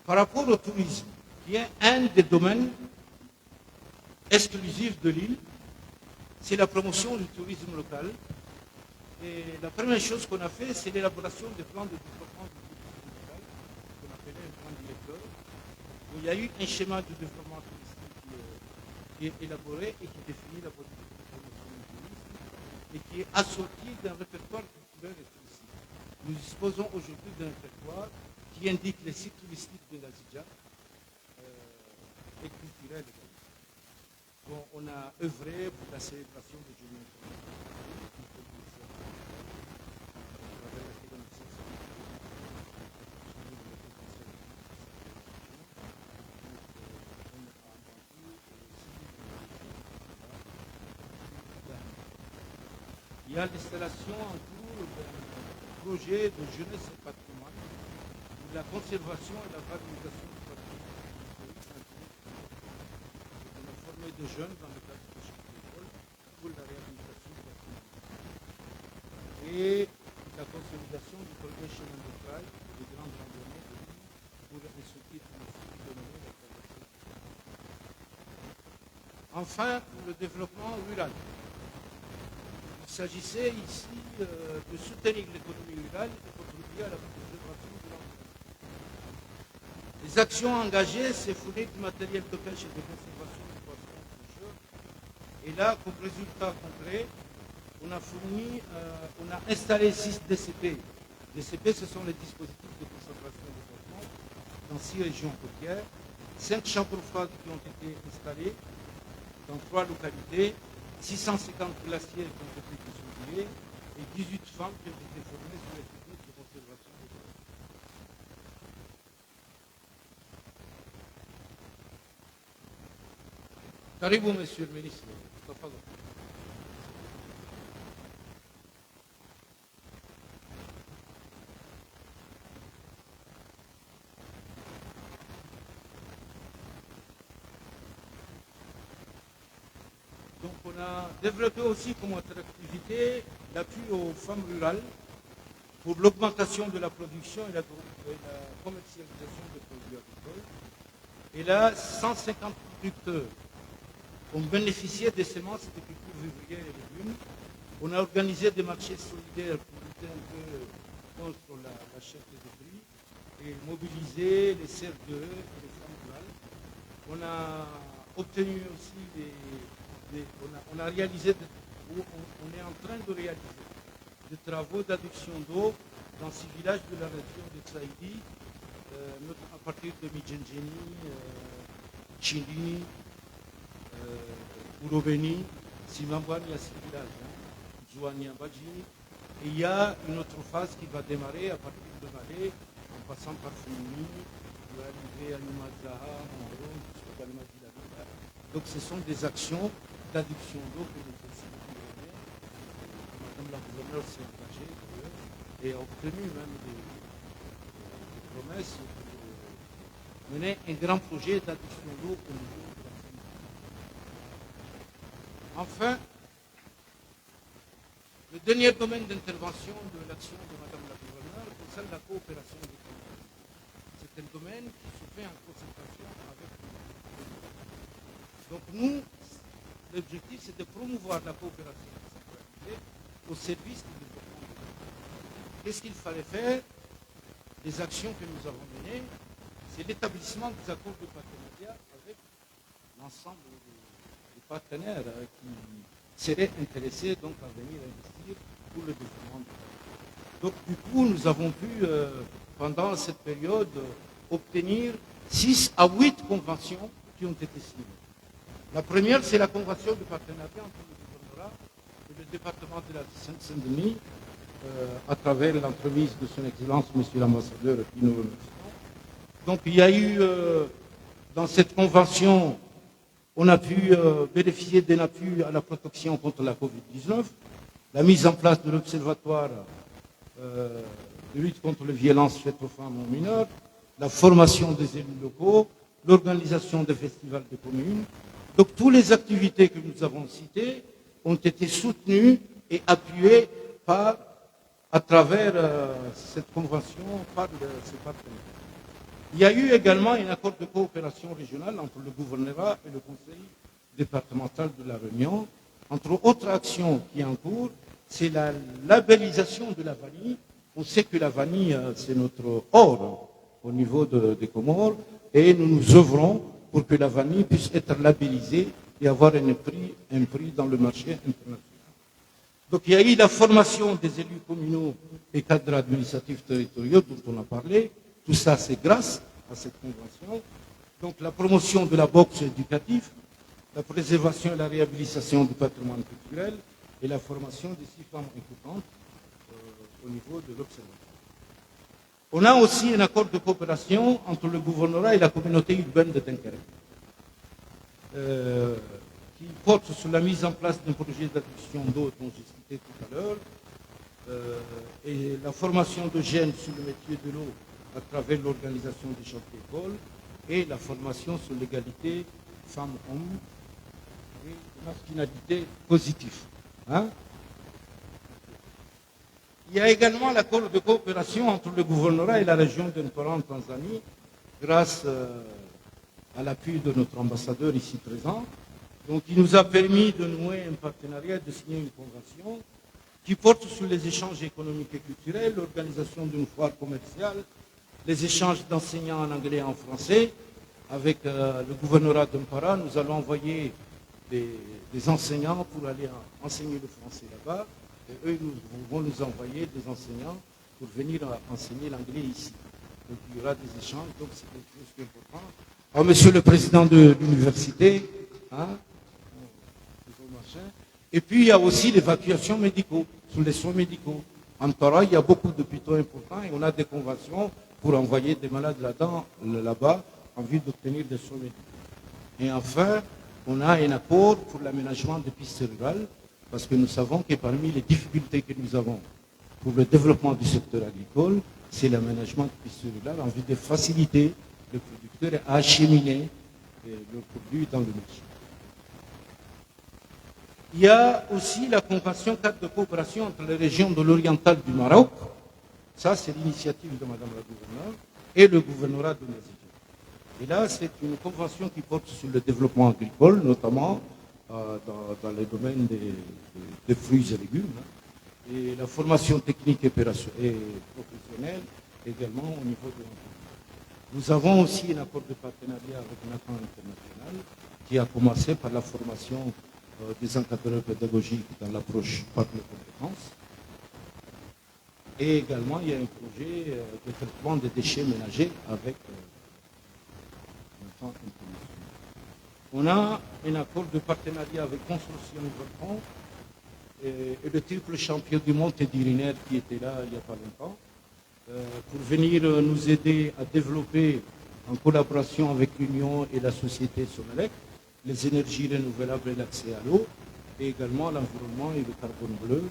Par rapport au tourisme, qui est un des domaines exclusifs de l'île, c'est la promotion du tourisme local. Et la première chose qu'on a fait, c'est l'élaboration des plans de développement du tourisme local, qu'on appelait un plan directeur, où il y a eu un schéma de développement touristique qui est élaboré et qui définit la politique de promotion du tourisme et qui est assorti d'un répertoire culturel et touristique. Nous disposons aujourd'hui d'un répertoire qui indique les sites touristiques de la Zidja et culturels également. Bon, on a œuvré pour la célébration des Journées Il y a l'installation en cours d'un projet de jeunesse et patrimoine pour la conservation et la valorisation du patrimoine historique. On a formé des jeunes dans le cadre de chaque école pour la réhabilitation du patrimoine et la consolidation du projet chemin de trail des grandes randonnées de l'île pour un soutien touristique dénommé la traversée. Enfin, pour le développement rural. Il s'agissait ici de soutenir l'économie rurale et de contribuer à la préservation de l'environnement. Les actions engagées, c'est fournir du matériel de pêche et de conservation des poissons aux pêcheurs. Et là, comme résultat concret, on a installé 6 DCP. DCP, ce sont les dispositifs de conservation des poissons dans 6 régions côtières, 5 chambres froides qui ont été installées dans 3 localités, 650 glaciers qui ont été distribués et 18 femmes qui ont été formées sur les techniques de conservation des poissons. Caribou, monsieur le ministre. Donc on a développé aussi comme autre activité l'appui aux femmes rurales pour l'augmentation de la production et la commercialisation des produits agricoles. Et là, 150 producteurs ont bénéficié des semences de cultures vivrières et légumes. On a organisé des marchés solidaires pour lutter un peu contre la cherté des prix et mobiliser les CRDE et les femmes rurales On a obtenu aussi on a réalisé, on est en train de réaliser des travaux d'adduction d'eau dans ces villages de la région de Tsaïdi, à partir de Midjenjeni, Chini, Urobeni, Simambouane, il y a 6 villages, Zouania, Badjini. Et il y a une autre phase qui va démarrer à partir de Malais, en passant par Founi, pour arriver à Numazaha, Moro, jusqu'à Galmadi-la-Villa. Donc ce sont des actions d'adduction d'eau que nous essayons de mener. Madame la gouverneure s'est engagée et a obtenu même des promesses de mener un grand projet d'adduction d'eau au niveau de la Seine. Enfin, le dernier domaine d'intervention de l'action de Madame la gouverneure concerne la coopération des communes. C'est un domaine qui se fait en concertation avec nous. Donc nous, l'objectif c'est de promouvoir la coopération décentralisée au service du développement de l'État. Qu'est-ce qu'il fallait faire? Les actions que nous avons menées, c'est l'établissement des accords de partenariat avec l'ensemble des partenaires qui seraient intéressés donc à venir investir pour le développement de l'État. Donc du coup, nous avons pu, pendant cette période, obtenir 6 à 8 conventions qui ont été signées. La première, c'est la convention de partenariat entre le gouvernorat et le département de la Seine-Saint-Denis, à travers l'entremise de son Excellence, Monsieur l'ambassadeur, qui nous remercions. Donc il y a eu, dans cette convention, on a pu bénéficier d'un appui à la protection contre la Covid-19, la mise en place de l'observatoire de lutte contre les violences faites aux femmes et aux mineurs, la formation des élus locaux, l'organisation des festivals de communes. Donc toutes les activités que nous avons citées ont été soutenues et appuyées à travers cette convention par ces partenaires. Il y a eu également un accord de coopération régionale entre le gouvernorat et le conseil départemental de la Réunion. Entre autres actions qui en cours, c'est la labellisation de la vanille. On sait que la vanille, c'est notre or au niveau des Comores, et nous nous œuvrons pour que la vanille puisse être labellisée et avoir un prix dans le marché international. Donc il y a eu la formation des élus communaux et cadres administratifs territoriaux dont on a parlé. Tout ça, c'est grâce à cette convention. Donc la promotion de la boxe éducative, la préservation et la réhabilitation du patrimoine culturel et la formation des 6 femmes écoutantes au niveau de l'observatoire. On a aussi un accord de coopération entre le gouvernorat et la communauté urbaine de Dunkerque, qui porte sur la mise en place d'un projet d'adduction d'eau dont j'ai cité tout à l'heure, et la formation de jeunes sur le métier de l'eau à travers l'organisation des chambres d'école et la formation sur l'égalité femmes-hommes et masculinité positive. Il y a également l'accord de coopération entre le gouvernorat et la région d'Empara en Tanzanie, grâce à l'appui de notre ambassadeur ici présent. Donc, il nous a permis de nouer un partenariat, de signer une convention qui porte sur les échanges économiques et culturels, l'organisation d'une foire commerciale, les échanges d'enseignants en anglais et en français. Avec le gouvernorat d'Empara, nous allons envoyer des enseignants pour aller enseigner le français là-bas. Et eux vont nous envoyer des enseignants pour venir enseigner l'anglais ici. Donc il y aura des échanges, donc c'est quelque chose d'important. Alors, monsieur le président de l'université, et puis il y a aussi l'évacuation médicale, sur les soins médicaux. En Torah, il y a beaucoup d'hôpitaux importants et on a des conventions pour envoyer des malades là-bas en vue d'obtenir des soins médicaux. Et enfin, on a un accord pour l'aménagement des pistes rurales, parce que nous savons que parmi les difficultés que nous avons pour le développement du secteur agricole, c'est l'aménagement des pistes rurales en vue de faciliter les producteurs à acheminer leurs produits dans le marché. Il y a aussi la convention cadre de coopération entre les régions de l'oriental du Maroc, ça c'est l'initiative de Madame la gouverneure, et le gouvernorat de Nazir. Et là c'est une convention qui porte sur le développement agricole, notamment dans les domaines des fruits et légumes, et la formation technique et professionnelle également au niveau de l'entreprise. Nous avons aussi un accord de partenariat avec Nathan International qui a commencé par la formation des encadreurs pédagogiques dans l'approche par les compétences. Et également, il y a un projet de traitement des déchets ménagers avec Nathan International. On a un accord de partenariat avec Consortium Volcan et le triple champion du monde Teddy Riner qui était là il n'y a pas longtemps pour venir nous aider à développer en collaboration avec l'Union et la société Sonelec les énergies renouvelables et l'accès à l'eau et également l'environnement et le carbone bleu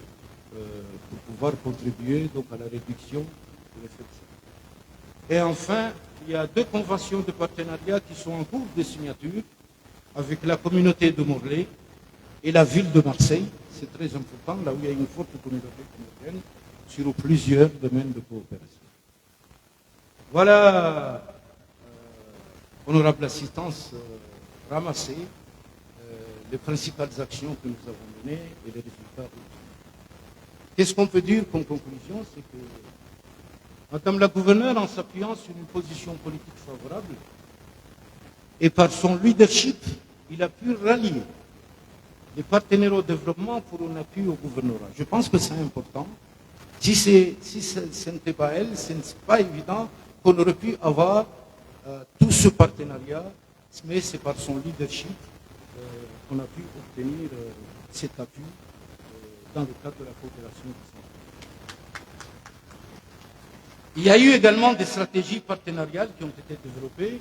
pour pouvoir contribuer donc à la réduction de l'effet de serre. Et enfin, il y a 2 conventions de partenariat qui sont en cours de signature avec la communauté de Morlaix et la ville de Marseille. C'est très important, là où il y a une forte communauté comorienne, sur plusieurs domaines de coopération. Voilà, honorable assistance, ramasser les principales actions que nous avons menées et les résultats obtenus. Qu'est-ce qu'on peut dire comme conclusion? C'est que Madame la gouverneure, en s'appuyant sur une position politique favorable et par son leadership, il a pu rallier les partenaires au développement pour un appui au gouvernorat. Je pense que c'est important. Si ce n'était pas elle, ce n'est pas évident qu'on aurait pu avoir tout ce partenariat, mais c'est par son leadership qu'on a pu obtenir cet appui dans le cadre de la coopération de santé. Il y a eu également des stratégies partenariales qui ont été développées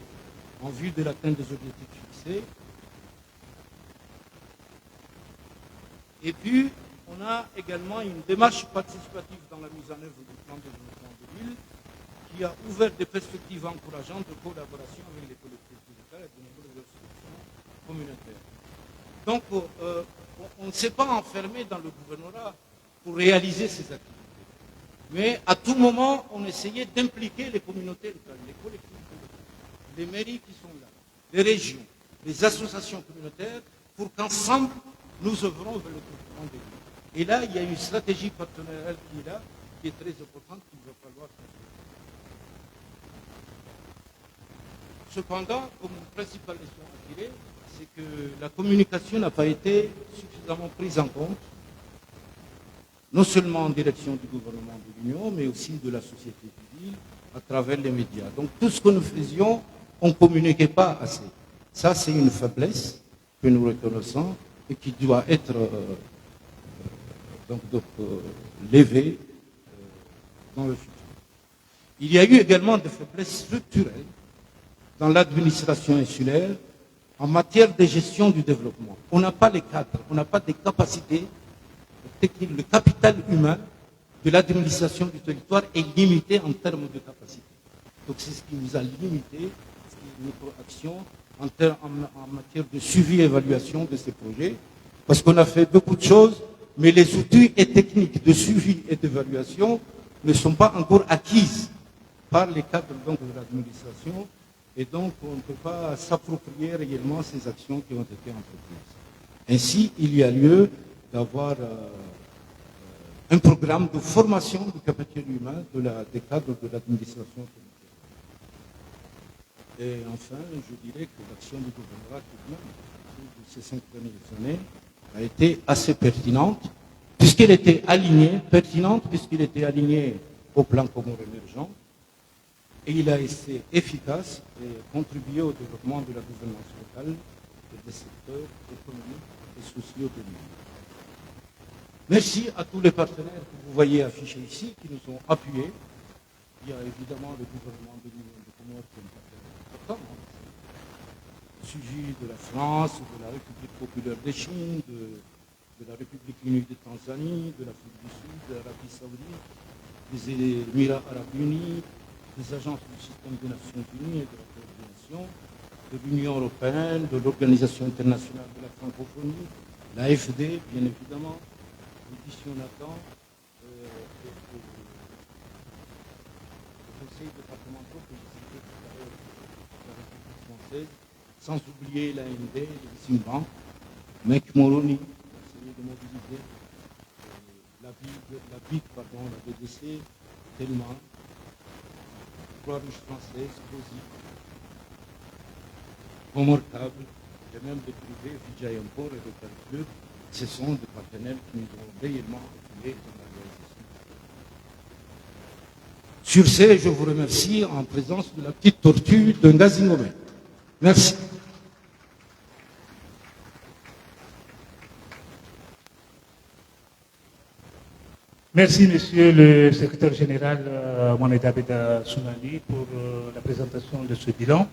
en vue de l'atteinte des objectifs fixés. Et puis, on a également une démarche participative dans la mise en œuvre du plan de développement de l'île qui a ouvert des perspectives encourageantes de collaboration avec les collectivités locales et de nombreuses institutions communautaires. Donc, on ne s'est pas enfermé dans le gouvernorat pour réaliser ces activités. Mais à tout moment, on essayait d'impliquer les communautés locales, les collectivités locales, les mairies qui sont là, les régions, les associations communautaires, pour qu'ensemble, nous œuvrons vers le développement des villes. Et là, il y a une stratégie partenariale qui est là, qui est très importante, qu'il va falloir construire. Cependant, comme principale leçon à tirer, c'est que la communication n'a pas été suffisamment prise en compte, non seulement en direction du gouvernement de l'Union, mais aussi de la société civile, à travers les médias. Donc tout ce que nous faisions, on ne communiquait pas assez. Ça, c'est une faiblesse que nous reconnaissons et qui doit être levée dans le futur. Il y a eu également des faiblesses structurelles dans l'administration insulaire en matière de gestion du développement. On n'a pas les cadres, on n'a pas des capacités techniques. Le capital humain de l'administration du territoire est limité en termes de capacité. Donc c'est ce qui nous a limité notre action en matière de suivi et évaluation de ces projets, parce qu'on a fait beaucoup de choses, mais les outils et techniques de suivi et d'évaluation ne sont pas encore acquises par les cadres donc, de l'administration, et donc on ne peut pas s'approprier réellement ces actions qui ont été entreprises. Ainsi, il y a lieu d'avoir un programme de formation du capital humain des cadres de l'administration. Et enfin, je dirais que l'action du gouvernement tout de même, au cours de ces 5 dernières années, a été assez pertinente, puisqu'elle était alignée, au plan commun émergent, et il a été efficace et contribué au développement de la gouvernance locale et des secteurs économiques et sociaux de l'Union. Merci à tous les partenaires que vous voyez affichés ici, qui nous ont appuyés. Il y a évidemment le gouvernement de l'Union de Comores qui est un partenaire important, suivi de la France, de la République populaire de Chine, de la République unie de Tanzanie, de l'Afrique du Sud, de l'Arabie saoudite, des Émirats arabes unis, des agences du système des Nations unies et de la coordination, de l'Union européenne, de l'Organisation internationale de la francophonie, l'AFD, bien évidemment, l'édition Nathan, le conseil départemental que j'ai cité tout à l'heure de la République française, sans oublier l'AMD, le Simban, Mec Moroni, essayer de mobiliser la BIC, la BDC, tellement. Croix-Rouge française, COSI, Pomortable, et même de privé, Vijay Ampor et Rotary Club. Ce sont des partenaires qui nous ont réellement appuyés dans la réalisation. Sur ce, je vous remercie en présence de la petite tortue de Ngazingomé. Merci. Merci, Monsieur le Secrétaire général Mohamed Abeda Soumani, pour la présentation de ce bilan.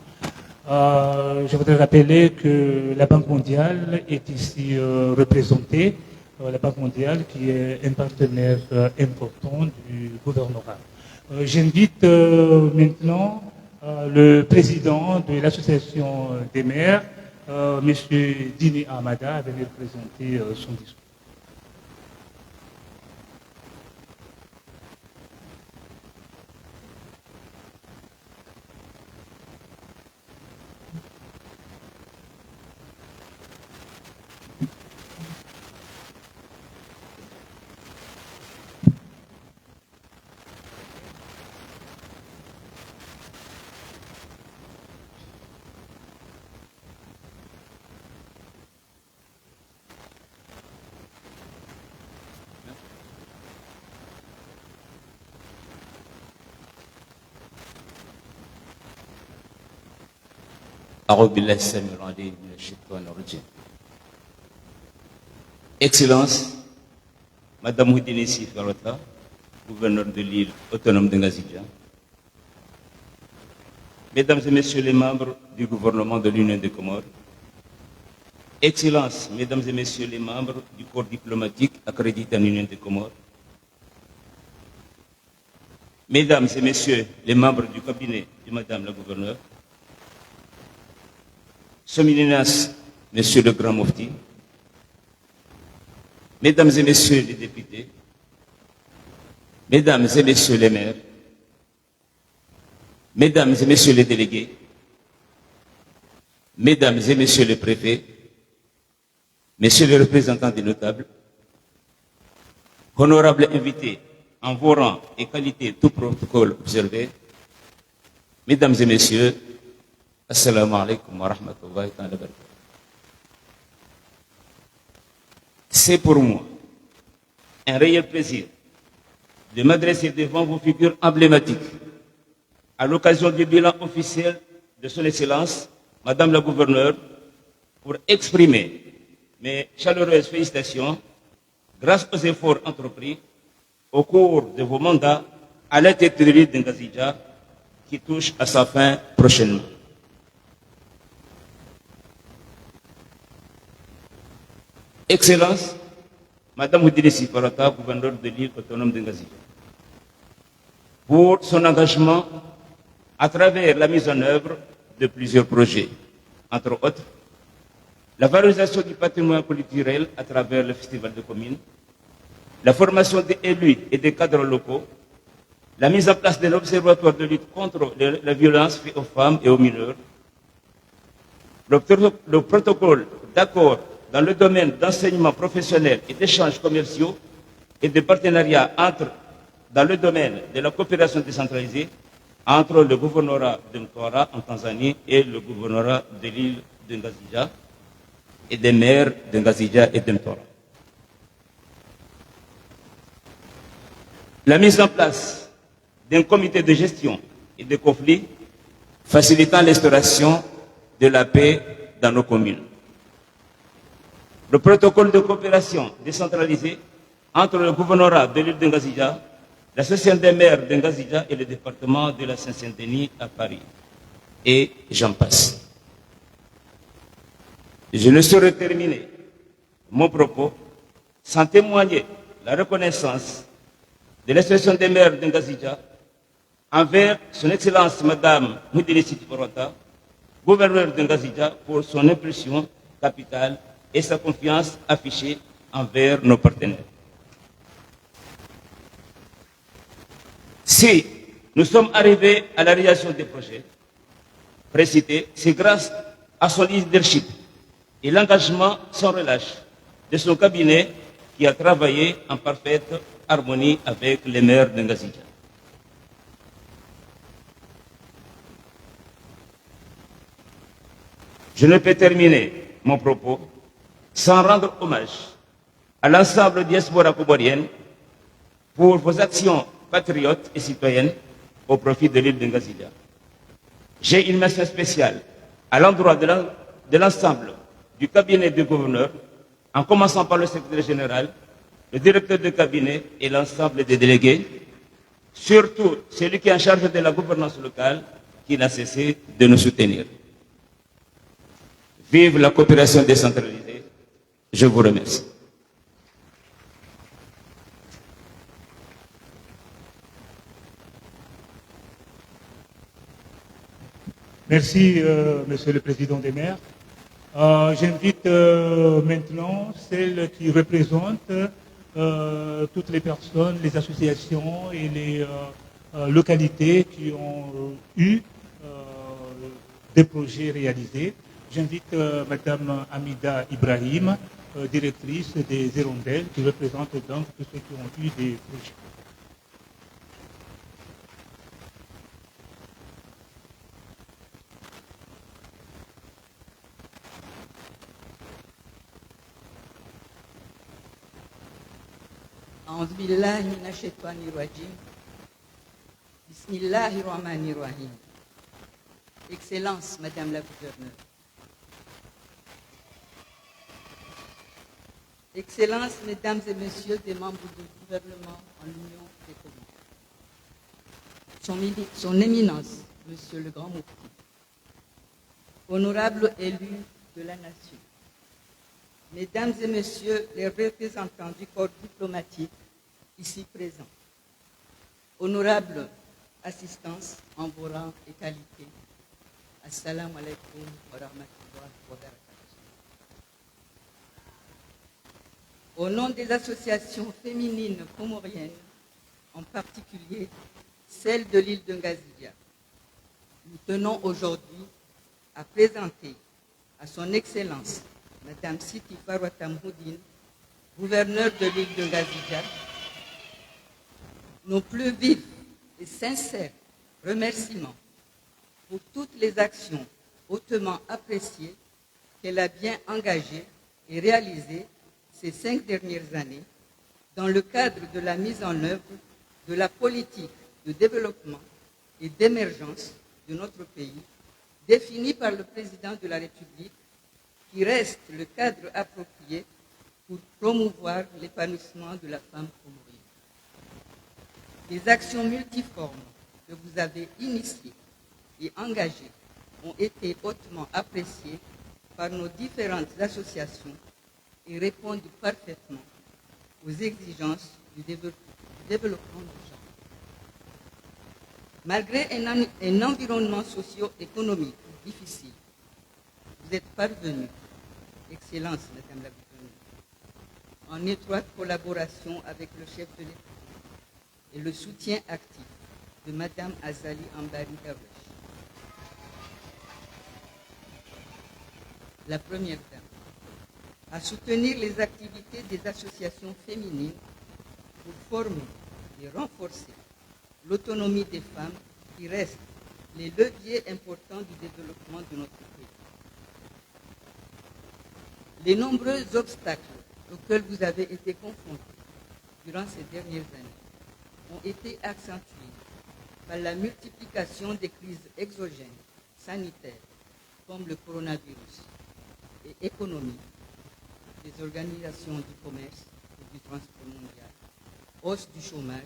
Je voudrais rappeler que la Banque mondiale est ici représentée, la Banque mondiale qui est un partenaire important du gouvernorat. J'invite maintenant le président de l'Association des maires, Monsieur Dini Ahmada, à venir présenter son discours. Excellence, Madame Houdinessi Farota, gouverneur de l'île autonome de Ngazija, Mesdames et Messieurs les membres du gouvernement de l'Union des Comores, Excellences, Mesdames et Messieurs les membres du corps diplomatique accrédité en Union des Comores, Mesdames et Messieurs les membres du cabinet de Madame la gouverneure, Son Éminence, Monsieur le Grand Mufti, Mesdames et Messieurs les députés, Mesdames et Messieurs les maires, Mesdames et Messieurs les délégués, Mesdames et Messieurs les préfets, Messieurs les représentants des notables, honorables invités en vos rangs et qualités tout protocole observé, Mesdames et Messieurs, Assalamu alaikum wa rahmatullahi wa barakatuh. C'est pour moi un réel plaisir de m'adresser devant vos figures emblématiques à l'occasion du bilan officiel de Son Excellence, Madame la gouverneure, pour exprimer mes chaleureuses félicitations grâce aux efforts entrepris au cours de vos mandats à la tête de l'île de Ngazija qui touche à sa fin prochainement. Excellence, Madame Houdinessi Farota, gouverneure de l'île autonome de Ngazija, pour son engagement à travers la mise en œuvre de plusieurs projets, entre autres, la valorisation du patrimoine culturel à travers le Festival de communes, la formation des élus et des cadres locaux, la mise en place de l'Observatoire de lutte contre la violence faite aux femmes et aux mineurs, le protocole d'accord dans le domaine d'enseignement professionnel et d'échanges commerciaux et de partenariat dans le domaine de la coopération décentralisée entre le gouvernorat de Mtwara en Tanzanie et le gouvernorat de l'île de Ngazija et des maires de Ngazija et de Mtwara. La mise en place d'un comité de gestion et de conflits facilitant l'instauration de la paix dans nos communes. Le protocole de coopération décentralisée entre le gouvernorat de l'île de Ngazija, l'association des maires de Ngazija et le département de la Seine-Saint-Denis à Paris. Et j'en passe. Je ne saurais terminer mon propos sans témoigner la reconnaissance de l'association des maires de Ngazija envers son Excellence Madame Houdinessi Farota, gouverneure de Ngazija, pour son impulsion capitale et sa confiance affichée envers nos partenaires. Si nous sommes arrivés à la réalisation des projets précités, c'est grâce à son leadership et l'engagement sans relâche de son cabinet qui a travaillé en parfaite harmonie avec les maires de Ngazija. Je ne peux terminer mon propos sans rendre hommage à l'ensemble diaspora comorienne pour vos actions patriotes et citoyennes au profit de l'île de Ngazija. J'ai une mention spéciale à l'endroit de l'ensemble du cabinet du gouverneur, en commençant par le secrétaire général, le directeur de cabinet et l'ensemble des délégués, surtout celui qui est en charge de la gouvernance locale, qui n'a cessé de nous soutenir. Vive la coopération décentralisée. Je vous remercie. Merci, Monsieur le Président des maires. J'invite maintenant celles qui représentent toutes les personnes, les associations et les localités qui ont eu des projets réalisés. J'invite Madame Hamida Ibrahim, directrice des Hirondelles, qui représente donc tous ceux qui ont eu des projets. أعوذ بالله من الشيطان الرجيم بسم الله الرحمن الرحيم. Excellence, Madame la Gouverneure. Excellence, Mesdames et Messieurs des membres du gouvernement en l'Union des Comores. Son Éminence, Monsieur le Grand Moufti. Honorables élus de la Nation. Mesdames et Messieurs les représentants du corps diplomatique ici présents, honorable assistance en vos rangs et qualités, assalamu alaikum wa rahmatullahi wa barakatuh. Au nom des associations féminines comoriennes, en particulier celle de l'île de Ngazija, nous tenons aujourd'hui à présenter à son Excellence Madame Siti Farwata Mhoudine, gouverneure de l'île de Ngazija, nos plus vifs et sincères remerciements pour toutes les actions hautement appréciées qu'elle a bien engagées et réalisées ces 5 dernières années dans le cadre de la mise en œuvre de la politique de développement et d'émergence de notre pays, définie par le président de la République, qui reste le cadre approprié pour promouvoir l'épanouissement de la femme comorienne. Les actions multiformes que vous avez initiées et engagées ont été hautement appréciées par nos différentes associations et répondent parfaitement aux exigences du développement du genre. Malgré un environnement socio-économique difficile, vous êtes parvenus, Excellence, Madame la Gouverneure, en étroite collaboration avec le chef de l'État et le soutien actif de Madame Azali Ambari Darwesh, la Première Dame, à soutenir les activités des associations féminines pour former et renforcer l'autonomie des femmes qui restent les leviers importants du développement de notre pays. Les nombreux obstacles auxquels vous avez été confrontés durant ces dernières années ont été accentués par la multiplication des crises exogènes, sanitaires, comme le coronavirus, et économiques, des organisations du commerce et du transport mondial, hausse du chômage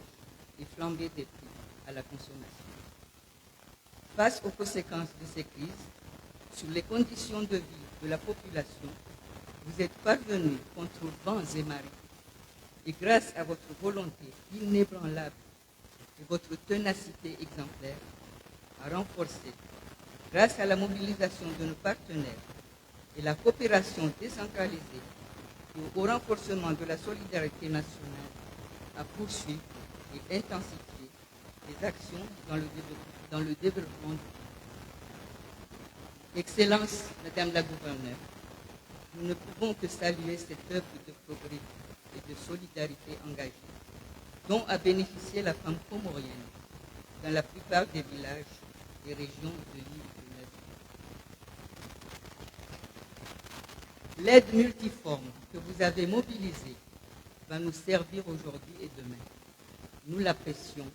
et flambée des prix à la consommation. Face aux conséquences de ces crises, sur les conditions de vie de la population, vous êtes parvenus contre vents et marées, et grâce à votre volonté inébranlable et votre ténacité exemplaire, à renforcer, grâce à la mobilisation de nos partenaires et la coopération décentralisée, et au renforcement de la solidarité nationale, à poursuivre et intensifier les actions dans le développement du pays. Excellence, Madame la Gouverneure, nous ne pouvons que saluer cette œuvre de progrès et de solidarité engagée, dont a bénéficié la femme comorienne dans la plupart des villages et régions de l'île de Ngazija. L'aide multiforme que vous avez mobilisée va nous servir aujourd'hui et demain. Nous l'apprécions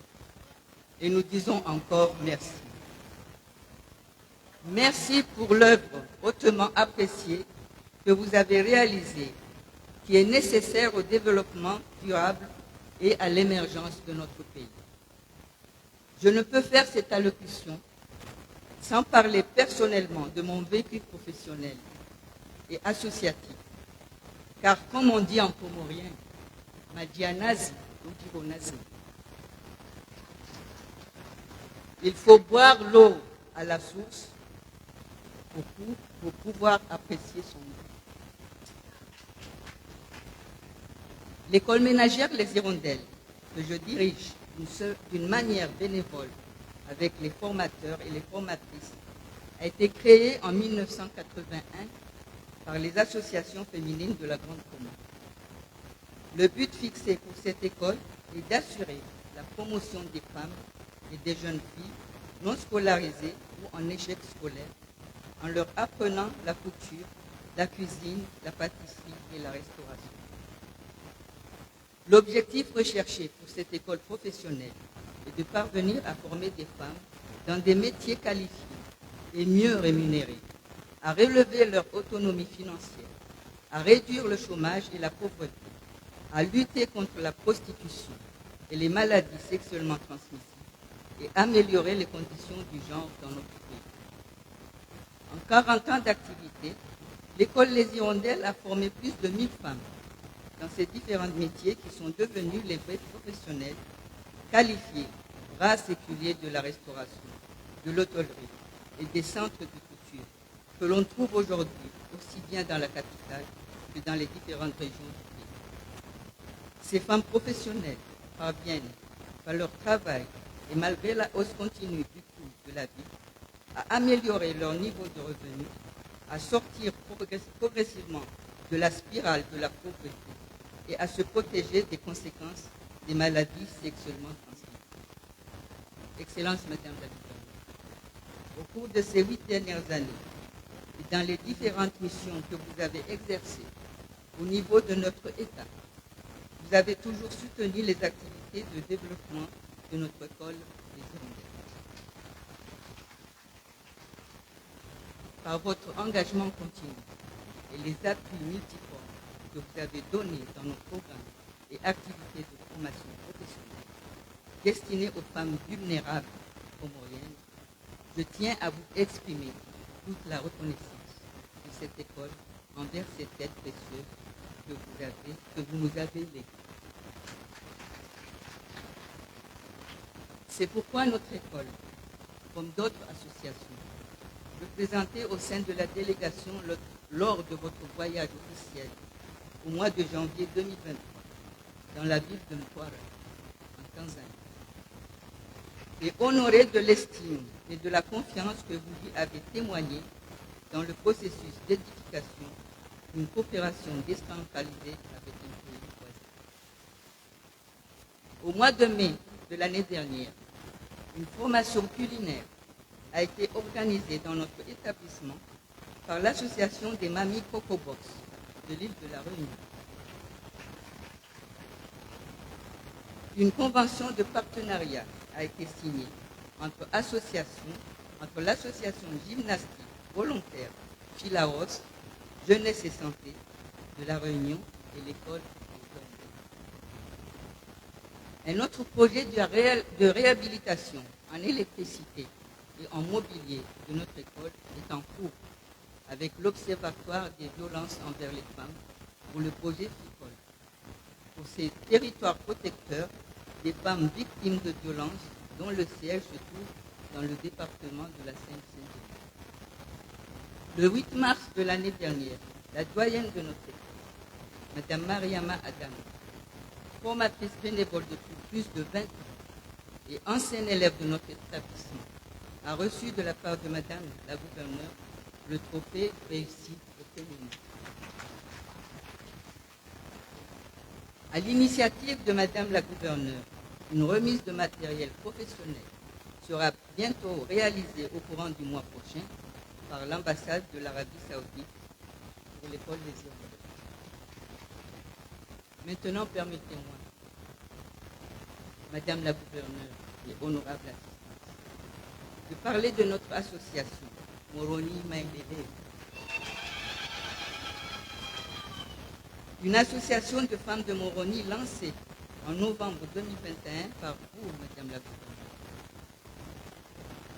et nous disons encore merci. Merci pour l'œuvre hautement appréciée que vous avez réalisée, qui est nécessaire au développement durable et à l'émergence de notre pays. Je ne peux faire cette allocution sans parler personnellement de mon vécu professionnel et associatif. Car comme on dit en comorien, Madianazi ou Dibonazi, il faut boire l'eau à la source pour pouvoir apprécier son eau. L'école ménagère Les Hirondelles, que je dirige d'une manière bénévole avec les formateurs et les formatrices, a été créée en 1981 par les associations féminines de la Grande Commune. Le but fixé pour cette école est d'assurer la promotion des femmes et des jeunes filles non scolarisées ou en échec scolaire, en leur apprenant la couture, la cuisine, la pâtisserie et la restauration. L'objectif recherché pour cette école professionnelle est de parvenir à former des femmes dans des métiers qualifiés et mieux rémunérés, à relever leur autonomie financière, à réduire le chômage et la pauvreté, à lutter contre la prostitution et les maladies sexuellement transmissibles et améliorer les conditions du genre dans notre pays. En 40 ans d'activité, l'école Les Hirondelles a formé plus de 1000 femmes dans ces différents métiers qui sont devenus les vrais professionnels qualifiés, bras séculiers de la restauration, de l'hôtellerie et des centres de couture que l'on trouve aujourd'hui aussi bien dans la capitale que dans les différentes régions du pays. Ces femmes professionnelles parviennent, par leur travail et malgré la hausse continue du coût de la vie, à améliorer leur niveau de revenus, à sortir progressivement de la spirale de la pauvreté et à se protéger des conséquences des maladies sexuellement transmises. Excellence, Madame la Vice-Présidente, au cours de ces 8 dernières années et dans les différentes missions que vous avez exercées au niveau de notre État, vous avez toujours soutenu les activités de développement de notre école des Hirondelles. Par votre engagement continu et les appuis multiformes que vous avez donnés dans nos programmes et activités de formation professionnelle destinés aux femmes vulnérables comoriennes, je tiens à vous exprimer toute la reconnaissance de cette école envers cette aide précieuse que vous nous avez léguée. C'est pourquoi notre école, comme d'autres associations, représentées au sein de la délégation lors de votre voyage officiel au mois de janvier 2023 dans la ville de Mtwara, en Tanzanie, et honoré de l'estime et de la confiance que vous lui avez témoigné dans le processus d'édification d'une coopération décentralisée avec un pays voisin. Au mois de mai de l'année dernière, une formation culinaire a été organisée dans notre établissement par l'association des mamies Coco Box de l'île de la Réunion. Une convention de partenariat a été signée entre l'association gymnastique volontaire Philaos, Jeunesse et Santé de la Réunion et l'école des Hirondelles. Un autre projet de réhabilitation en électricité et en mobilier de notre école est en cours avec l'Observatoire des violences envers les femmes pour le projet FICOL, pour ces territoires protecteurs des femmes victimes de violences dont le siège se trouve dans le département de la Seine-Saint-Denis. Le 8 mars de l'année dernière, la doyenne de notre école, Mme Mariama Adam, formatrice bénévole depuis plus de 20 ans et ancienne élève de notre établissement, a reçu de la part de Mme la gouverneure le trophée réussi au féminin. À l'initiative de Mme la gouverneure, une remise de matériel professionnel sera bientôt réalisée au courant du mois prochain par l'ambassade de l'Arabie Saoudite pour l'école des Irlandais. Maintenant, permettez-moi, Madame la gouverneure et honorable assistante, de parler de notre association, Moroni Maendeleo. Une association de femmes de Moroni lancée en novembre 2021 par vous, Madame la gouverneure.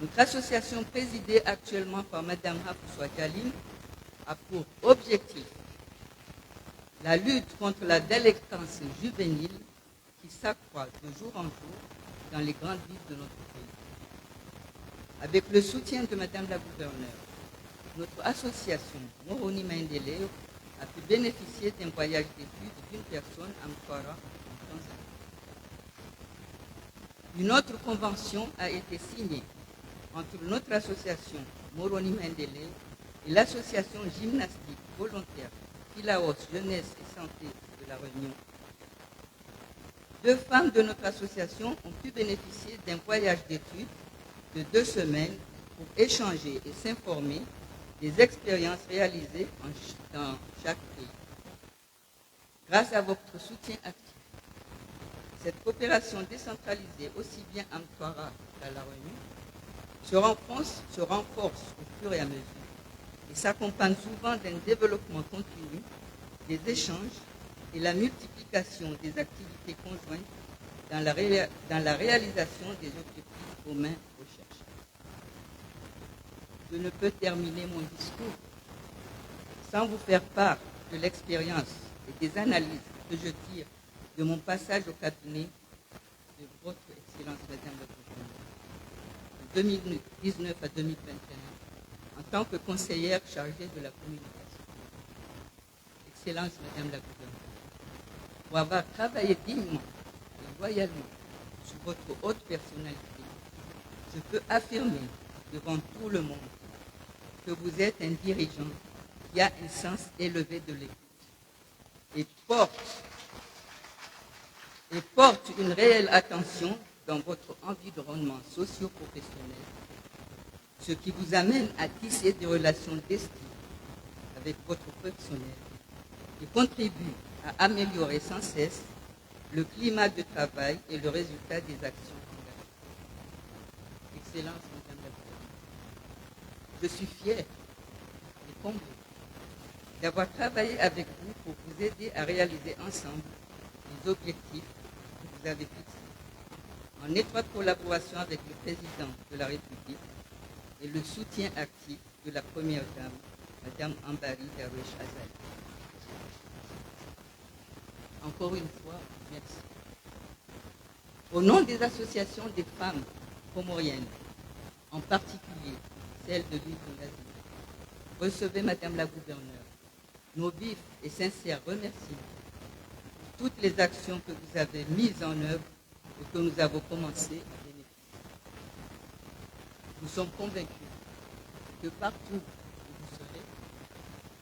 Notre association, présidée actuellement par Madame Hafsoua Jalil, a pour objectif la lutte contre la délinquance juvénile qui s'accroît de jour en jour dans les grandes villes de notre pays. Avec le soutien de Madame la gouverneure, notre association Moroni Maendeleo a pu bénéficier d'un voyage d'études d'une personne à Mtwara, en Tanzanie. Une autre convention a été signée entre notre association Moroni Maendeleo et l'association gymnastique volontaire Philaos Jeunesse et Santé de la Réunion. 2 femmes de notre association ont pu bénéficier d'un voyage d'études de 2 semaines pour échanger et s'informer des expériences réalisées dans chaque pays. Grâce à votre soutien actif, cette coopération décentralisée, aussi bien à Mtwara qu'à La Réunion, se renforce au fur et à mesure et s'accompagne souvent d'un développement continu des échanges et la multiplication des activités conjointes dans la réalisation des objectifs communs recherchés. Je ne peux terminer mon discours sans vous faire part de l'expérience et des analyses que je tire de mon passage au cabinet de votre Excellence Madame la Gouverneure, de 2019 à 2021, en tant que conseillère chargée de la communication. Excellence Madame la Gouverneure, pour avoir travaillé dignement et loyalement sur votre haute personnalité, je peux affirmer devant tout le monde que vous êtes un dirigeant qui a un sens élevé de l'écoute et porte une réelle attention dans votre environnement socio-professionnel, ce qui vous amène à tisser des relations d'estime avec votre personnel et contribue à améliorer sans cesse le climat de travail et le résultat des actions engagées. Excellence, Madame la Présidente, je suis fier et comblé d'avoir travaillé avec vous pour vous aider à réaliser ensemble les objectifs que vous avez fixés, en étroite collaboration avec le Président de la République et le soutien actif de la Première Dame, Madame Ambari Darwesh Azali. Encore une fois, merci. Au nom des associations des femmes comoriennes, en particulier celle de l'île de l'Asie, recevez, Madame la Gouverneure, nos vifs et sincères remerciements pour toutes les actions que vous avez mises en œuvre et que nous avons commencé à bénéficier. Nous sommes convaincus que partout où vous serez,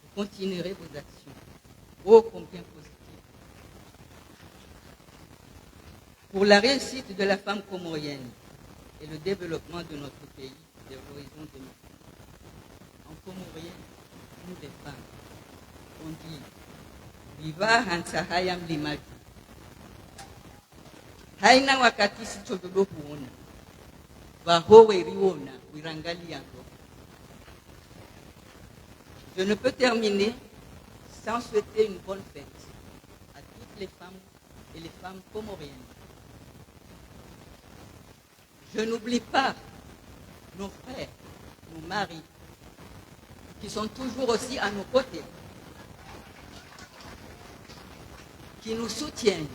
vous continuerez vos actions, ô combien positives, pour la réussite de la femme comorienne et le développement de notre pays vers l'horizon 2030. En comorien, nous les femmes, on dit Viva Hansahayam Limaju. Haina wakati sichodolo huona. Wahowe riona, wirangali yango. Je ne peux terminer sans souhaiter une bonne fête à toutes les femmes et les femmes comoriennes. Je n'oublie pas nos frères, nos maris, qui sont toujours aussi à nos côtés, qui nous soutiennent.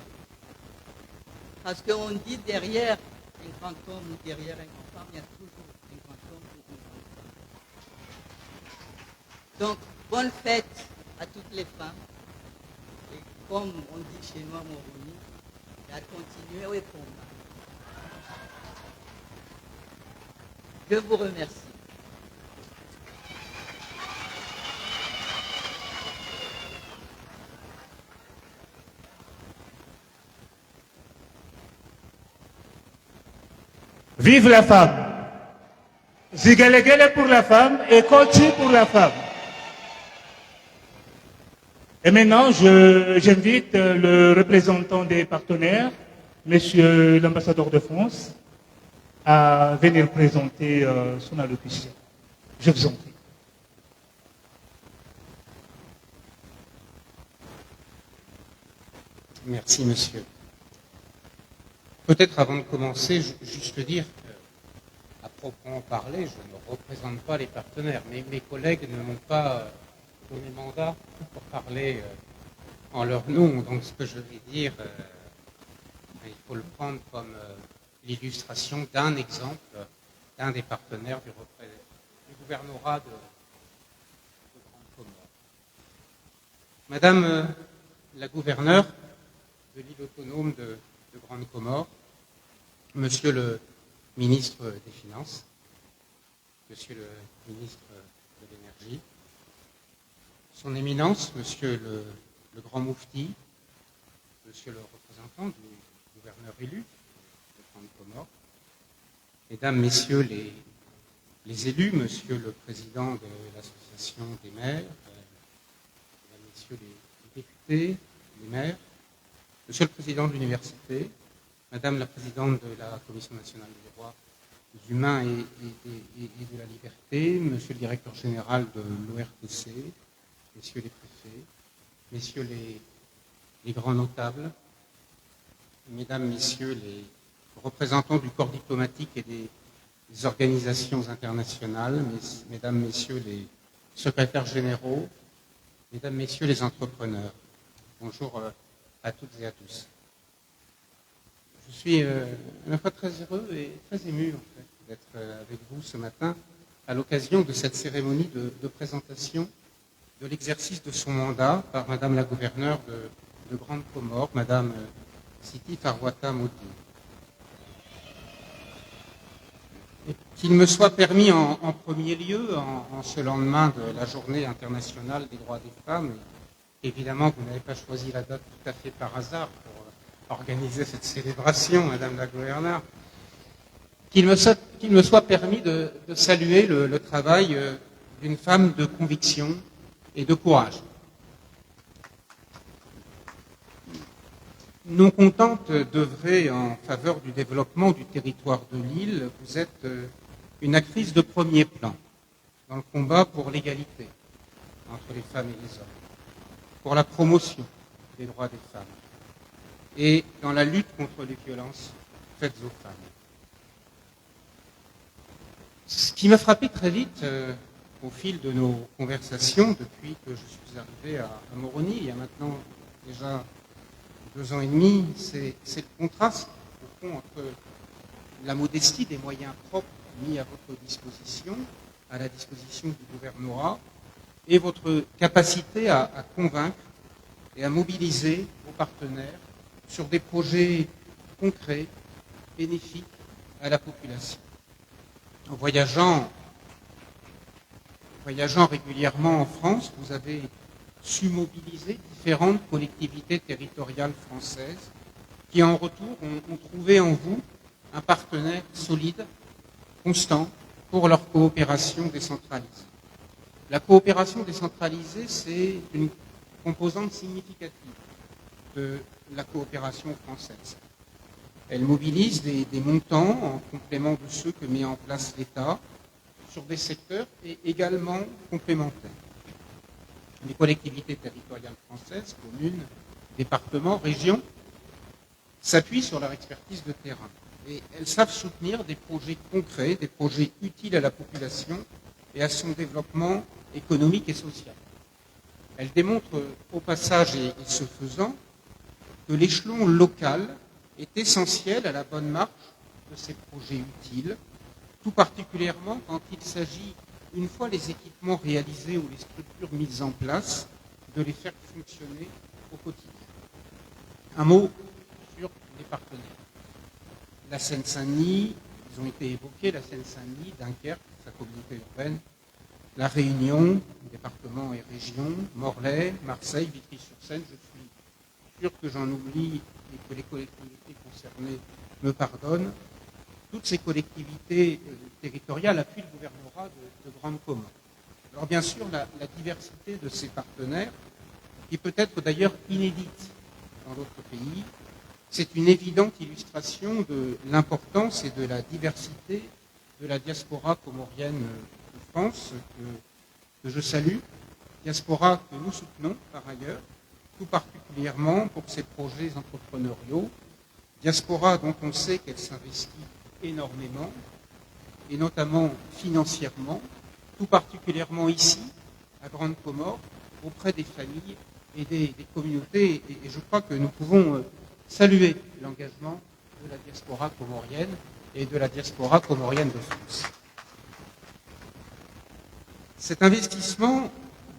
Parce qu'on dit derrière un grand homme ou derrière un grand femme, il y a toujours un grand homme ou une grande femme. Donc, bonne fête à toutes les femmes. Et comme on dit chez nous à Moroni, à continuer au combat. Je vous remercie. Vive la femme. Zigelegele pour la femme et Kochi pour la femme. Et maintenant, j'invite le représentant des partenaires, Monsieur l'ambassadeur de France, à venir présenter son allocution. Je vous en prie. Merci, monsieur. Peut-être avant de commencer, juste dire qu'à proprement parler, je ne représente pas les partenaires, mais mes collègues ne m'ont pas donné mandat pour parler en leur nom. Donc ce que je vais dire, il faut le prendre comme l'illustration d'un exemple d'un des partenaires du gouvernorat de Grande Comore. Madame la gouverneure de l'île autonome de Grande Comore, Monsieur le ministre des Finances, Monsieur le ministre de l'Énergie, Son Éminence, Monsieur le Grand Moufti, Monsieur le représentant du gouverneur élu de Grande Comore, Mesdames, Messieurs les élus, Monsieur le Président de l'Association des maires, Mesdames, Messieurs les députés, les maires, Monsieur le Président de l'Université, Madame la Présidente de la Commission nationale des droits humains et de la liberté, Monsieur le Directeur général de l'ORTC, Messieurs les préfets, Messieurs les grands notables, Mesdames, Messieurs les représentants du corps diplomatique et des organisations internationales, Mesdames, Messieurs les secrétaires généraux, Mesdames, Messieurs les entrepreneurs, bonjour à toutes et à tous. Je suis à la fois très heureux et très ému en fait, d'être avec vous ce matin à l'occasion de cette cérémonie de présentation de l'exercice de son mandat par Madame la gouverneure de Grande Comore, Madame Siti Farwata Modi. Et qu'il me soit permis en premier lieu, en ce lendemain de la Journée internationale des droits des femmes, et évidemment vous n'avez pas choisi la date tout à fait par hasard pour organiser cette célébration, Madame la gouverneure, qu'il me soit permis de saluer le travail d'une femme de conviction et de courage. Non contente d'œuvrer en faveur du développement du territoire de l'île, vous êtes une actrice de premier plan dans le combat pour l'égalité entre les femmes et les hommes, pour la promotion des droits des femmes et dans la lutte contre les violences faites aux femmes. Ce qui m'a frappé très vite au fil de nos conversations depuis que je suis arrivé à Moroni, il y a maintenant déjà 2 ans et demi, c'est le contraste au fond entre la modestie des moyens propres mis à votre disposition, à la disposition du gouvernorat, et votre capacité à convaincre et à mobiliser vos partenaires sur des projets concrets, bénéfiques à la population. En voyageant régulièrement en France, vous avez su mobiliser différentes collectivités territoriales françaises qui, en retour, ont trouvé en vous un partenaire solide, constant, pour leur coopération décentralisée. La coopération décentralisée, c'est une composante significative de la coopération française. Elle mobilise des montants en complément de ceux que met en place l'État sur des secteurs et également complémentaires. Les collectivités territoriales françaises, communes, départements, régions, s'appuient sur leur expertise de terrain et elles savent soutenir des projets concrets, des projets utiles à la population et à son développement économique et social. Elles démontrent au passage, et ce faisant, que l'échelon local est essentiel à la bonne marche de ces projets utiles, tout particulièrement quand il s'agit, une fois les équipements réalisés ou les structures mises en place, de les faire fonctionner au quotidien. Un mot sur les partenaires. La Seine-Saint-Denis, ils ont été évoqués, la Seine-Saint-Denis, Dunkerque, sa communauté urbaine, la Réunion, département et région, Morlaix, Marseille, Vitry-sur-Seine, je suis sûr que j'en oublie et que les collectivités concernées me pardonnent. Toutes ces collectivités territoriales appuient le gouvernorat de Grande Comore. Alors bien sûr, la diversité de ces partenaires qui peut être d'ailleurs inédite dans d'autres pays. C'est une évidente illustration de l'importance et de la diversité de la diaspora comorienne de France, que je salue, diaspora que nous soutenons par ailleurs, tout particulièrement pour ses projets entrepreneuriaux, diaspora dont on sait qu'elle s'investit énormément, et notamment financièrement, tout particulièrement ici, à Grande Comore, auprès des familles et des communautés. Et je crois que nous pouvons saluer l'engagement de la diaspora comorienne et de la diaspora comorienne de France. Cet investissement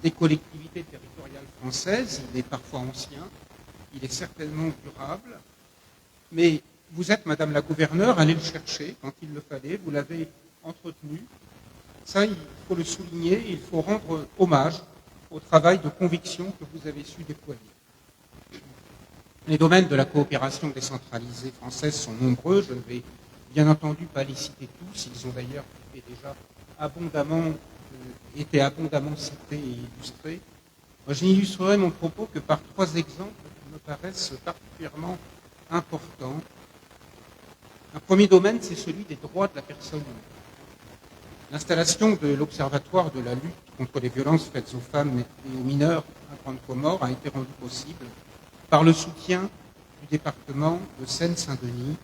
des collectivités territoriales françaises, il est parfois ancien, il est certainement durable, mais vous êtes, Madame la gouverneure, allée le chercher quand il le fallait, vous l'avez entretenu. Ça, il faut le souligner, il faut rendre hommage au travail de conviction que vous avez su déployer. Les domaines de la coopération décentralisée française sont nombreux, je ne vais bien entendu pas les citer tous, ils ont d'ailleurs été déjà abondamment cités et illustrés. Moi, je n'illustrerai mon propos que par 3 exemples qui me paraissent particulièrement importants. Un premier domaine, c'est celui des droits de la personne humaine. L'installation de l'Observatoire de la lutte contre les violences faites aux femmes et aux mineurs à Grande Comore a été rendue possible par le soutien du département de Seine-Saint-Denis,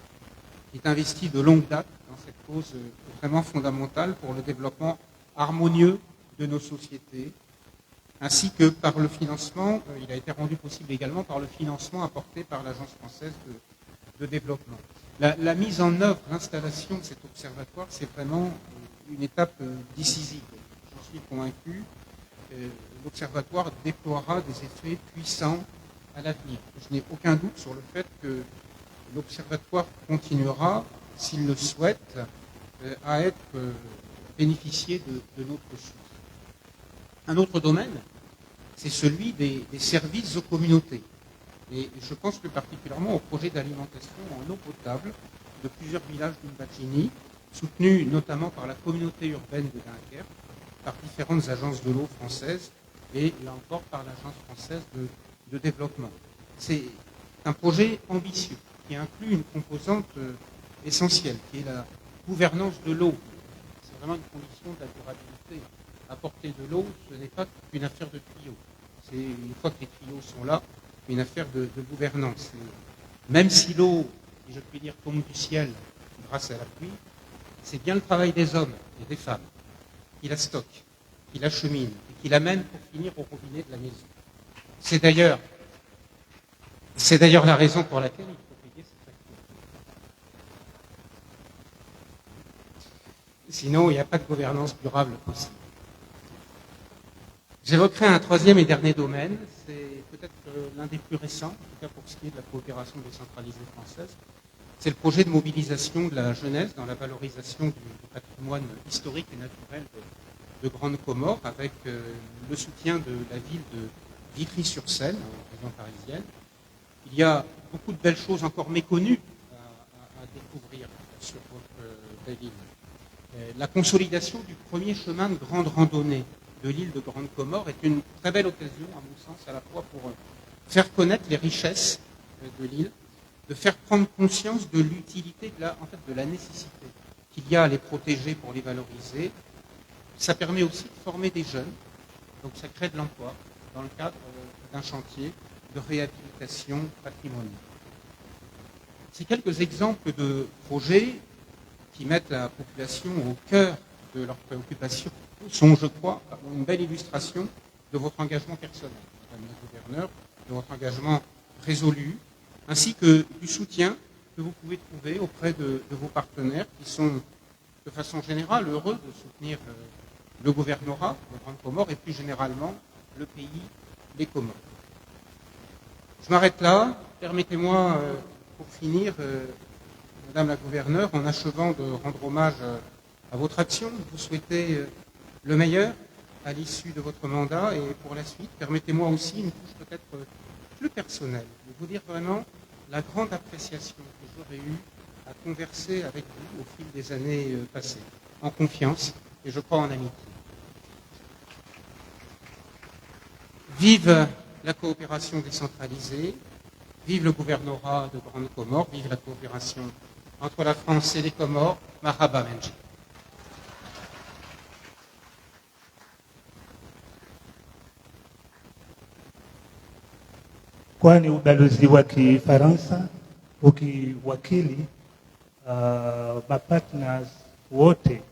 qui est investi de longue date dans cette cause vraiment fondamentale pour le développement harmonieux de nos sociétés, ainsi que par le financement, il a été rendu possible également par le financement apporté par l'Agence française de développement. La mise en œuvre, l'installation de cet observatoire, c'est vraiment une étape décisive. J'en suis convaincu. L'observatoire déploiera des effets puissants à l'avenir. Je n'ai aucun doute sur le fait que l'observatoire continuera, s'il le souhaite, à être bénéficié de notre soutien. Un autre domaine, c'est celui des services aux communautés. Et je pense plus particulièrement au projet d'alimentation en eau potable de plusieurs villages d'Umbacini, soutenu notamment par la communauté urbaine de Dunkerque, par différentes agences de l'eau françaises et là encore par l'Agence française de développement. C'est un projet ambitieux qui inclut une composante essentielle, qui est la gouvernance de l'eau. C'est vraiment une condition de la durabilité. Apporter de l'eau, ce n'est pas qu'une affaire de tuyaux. C'est, une fois que les tuyaux sont là, une affaire de gouvernance. Même si l'eau, si je puis dire, tombe du ciel grâce à la pluie, c'est bien le travail des hommes et des femmes qui la stockent, qui l'acheminent et qui l'amènent pour finir au robinet de la maison. C'est d'ailleurs la raison pour laquelle il faut payer cette facture. Sinon, il n'y a pas de gouvernance durable possible. J'évoquerai un troisième et dernier domaine, c'est peut-être l'un des plus récents, en tout cas pour ce qui est de la coopération décentralisée française. C'est le projet de mobilisation de la jeunesse dans la valorisation du patrimoine historique et naturel de Grande Comore, avec le soutien de la ville de Vitry-sur-Seine, en région parisienne. Il y a beaucoup de belles choses encore méconnues à découvrir sur votre belle île. La consolidation du premier chemin de grande randonnée de l'île de Grande Comore est une très belle occasion, à mon sens, à la fois pour faire connaître les richesses de l'île, de faire prendre conscience de l'utilité, de la nécessité qu'il y a à les protéger pour les valoriser. Ça permet aussi de former des jeunes, donc ça crée de l'emploi dans le cadre d'un chantier de réhabilitation patrimoniale. C'est quelques exemples de projets qui mettent la population au cœur de leurs préoccupations sont, je crois, une belle illustration de votre engagement personnel, Madame la gouverneure, de votre engagement résolu, ainsi que du soutien que vous pouvez trouver auprès de vos partenaires qui sont, de façon générale, heureux de soutenir le gouvernorat de Grande Comore et plus généralement le pays, les Comores. Je m'arrête là. Permettez-moi, pour finir, Madame la gouverneure, en achevant de rendre hommage à votre action, de vous souhaiter le meilleur à l'issue de votre mandat et pour la suite. Permettez-moi aussi une touche peut-être plus personnelle, de vous dire vraiment la grande appréciation que j'aurais eue à converser avec vous au fil des années passées, en confiance et je crois en amitié. Vive la coopération décentralisée, vive le gouvernorat de Grande Comore, vive la coopération entre la France et les Comores. Marhaba Menji. Kwani ubalozi wa Kifaransa ukiwakili mapartners wote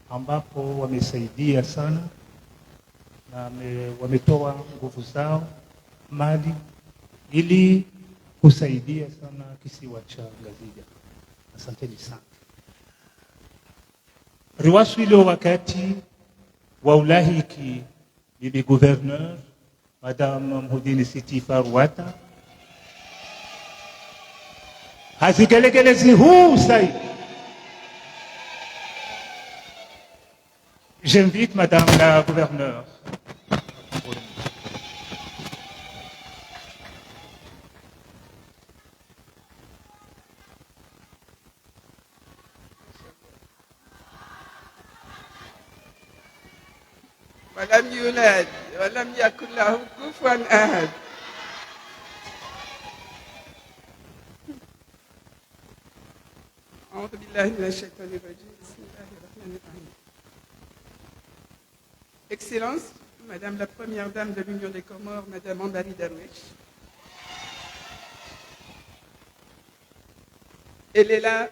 ambapo wamesaidia sana na wametoa nguvu zao, mali ili kusaidia sana kisiwa cha Ngazija. Asanteni sana. Riwasu ile wakati wa ulahiki bibi gouverneur Madame Mhudini Siti Farwata hazigelegelezi huu sai. J'invite Madame la gouverneure. ولم يولد ولم يكن له كفوا أحد. أعوذ بالله من الشيطان الرجيم. بسم الله الرحمن الرحيم. Excellence, Madame la Première Dame de l'Union des Comores, Madame Ambari Darwish. Elle est là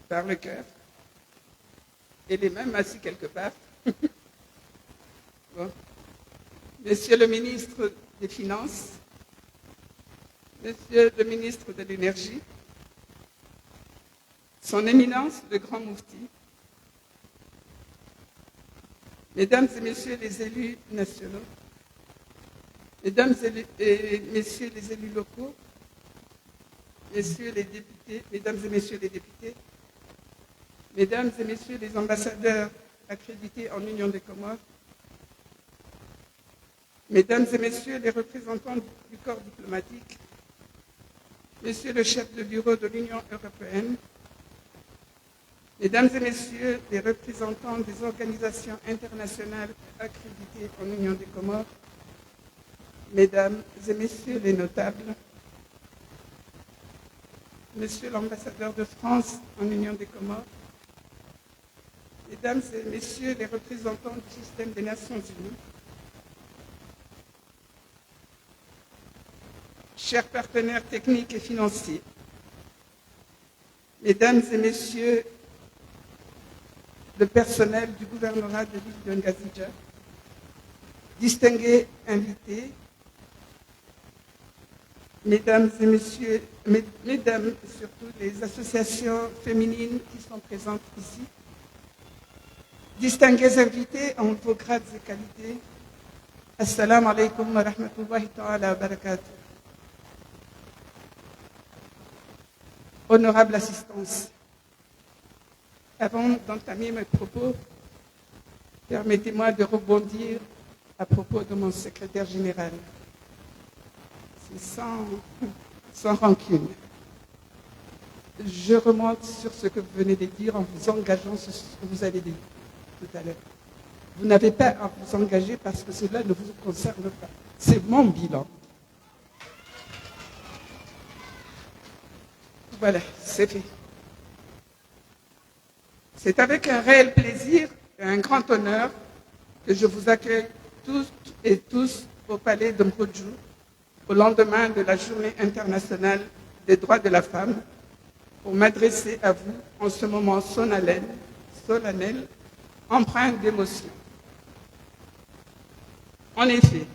par le cœur. Elle est même assise quelque part. Bon. Monsieur le ministre des Finances, Monsieur le ministre de l'Énergie, Son Éminence le Grand Moufti, Mesdames et Messieurs les élus nationaux, Mesdames et Messieurs les élus locaux, Messieurs les députés, Mesdames et Messieurs les députés, Mesdames et Messieurs les ambassadeurs accrédités en Union des Comores, Mesdames et Messieurs les représentants du corps diplomatique, Monsieur le chef de bureau de l'Union européenne, Mesdames et Messieurs les représentants des organisations internationales accréditées en Union des Comores, Mesdames et Messieurs les notables, Monsieur l'ambassadeur de France en Union des Comores, Mesdames et Messieurs les représentants du système des Nations Unies, chers partenaires techniques et financiers, Mesdames et Messieurs le personnel du gouvernorat de l'île de Ngazija, distingués invités, Mesdames et Messieurs, Mesdames et surtout les associations féminines qui sont présentes ici, distingués invités en vos grades et qualités, Assalamu alaikum wa rahmatullahi ta'ala wa barakatuh. Honorable assistance, avant d'entamer mes propos, permettez-moi de rebondir à propos de mon secrétaire général. C'est sans rancune. Je remonte sur ce que vous venez de dire en vous engageant sur ce que vous avez dit tout à l'heure. Vous n'avez pas à vous engager parce que cela ne vous concerne pas. C'est mon bilan. Voilà, c'est fait. C'est avec un réel plaisir et un grand honneur que je vous accueille toutes et tous au palais de Mhodjou au lendemain de la Journée internationale des droits de la femme pour m'adresser à vous en ce moment solennel, empreint d'émotion. En effet,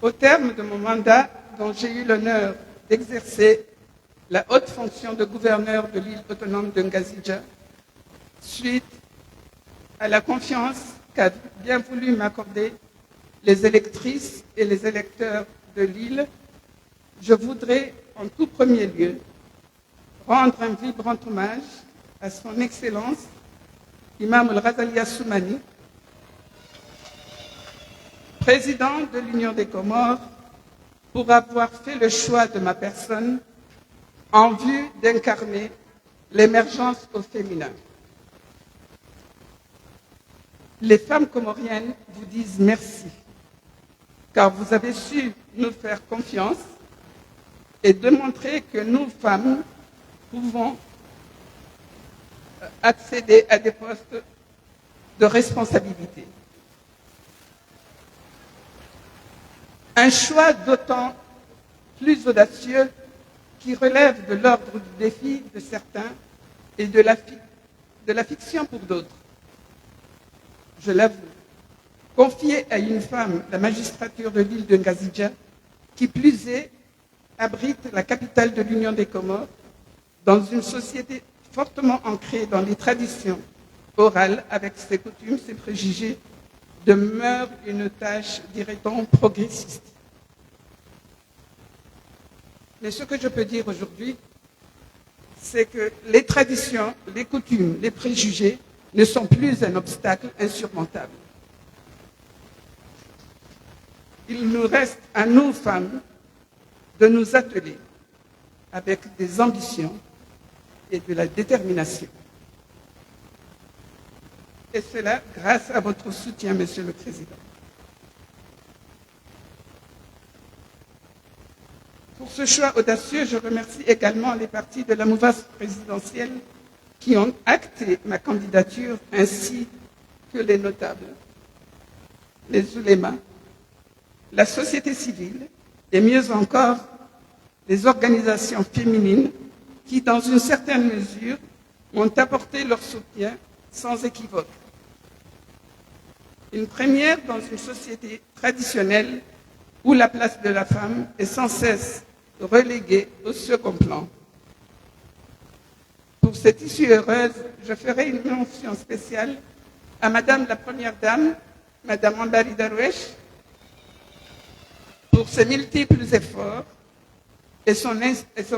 au terme de mon mandat dont j'ai eu l'honneur d'exercer la haute fonction de gouverneur de l'île autonome de Ngazija, suite à la confiance qu'a bien voulu m'accorder les électrices et les électeurs de l'île, je voudrais en tout premier lieu rendre un vibrant hommage à son Excellence, Imam Al-Ghazali Assoumani, président de l'Union des Comores, pour avoir fait le choix de ma personne en vue d'incarner l'émergence au féminin. Les femmes comoriennes vous disent merci. car vous avez su nous faire confiance et démontrer que nous, femmes, pouvons accéder à des postes de responsabilité. Un choix d'autant plus audacieux qui relève de l'ordre du défi de certains et de la fiction pour d'autres. Je l'avoue, confier à une femme la magistrature de l'île de Ngazidja, qui plus est, abrite la capitale de l'Union des Comores, dans une société fortement ancrée dans les traditions orales, avec ses coutumes, ses préjugés, demeure une tâche, dirait-on, progressiste. Mais ce que je peux dire aujourd'hui, c'est que les traditions, les coutumes, les préjugés ne sont plus un obstacle insurmontable. Il nous reste à nous, femmes, de nous atteler avec des ambitions et de la détermination. Et cela grâce à votre soutien, Monsieur le Président. Pour ce choix audacieux, je remercie également les partis de la mouvance présidentielle qui ont acté ma candidature, ainsi que les notables, les oulémas, la société civile et mieux encore les organisations féminines qui, dans une certaine mesure, m'ont apporté leur soutien sans équivoque. Une première dans une société traditionnelle où la place de la femme est sans cesse reléguée au second plan. Pour cette issue heureuse, je ferai une mention spéciale à Madame la Première Dame, Madame Ambari Darwesh, pour ses multiples efforts et son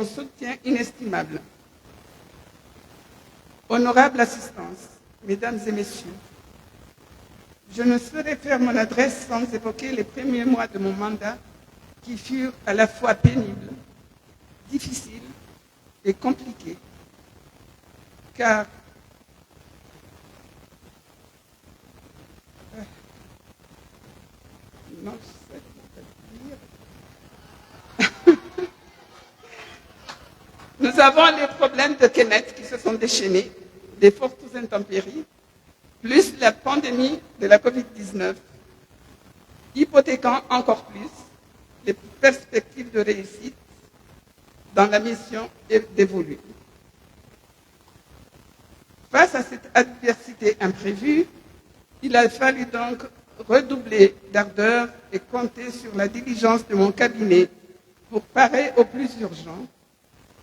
soutien inestimable. Honorable assistance, Mesdames et Messieurs, je ne saurais faire mon adresse sans évoquer les premiers mois de mon mandat qui furent à la fois pénibles, difficiles et compliqués. Car nous avons les problèmes de Kenneth qui se sont déchaînés, des fortes intempéries, plus la pandémie de la Covid-19, hypothéquant encore plus les perspectives de réussite dans la mission dévolue. Face à cette adversité imprévue, il a fallu donc redoubler d'ardeur et compter sur la diligence de mon cabinet pour parer au plus urgent.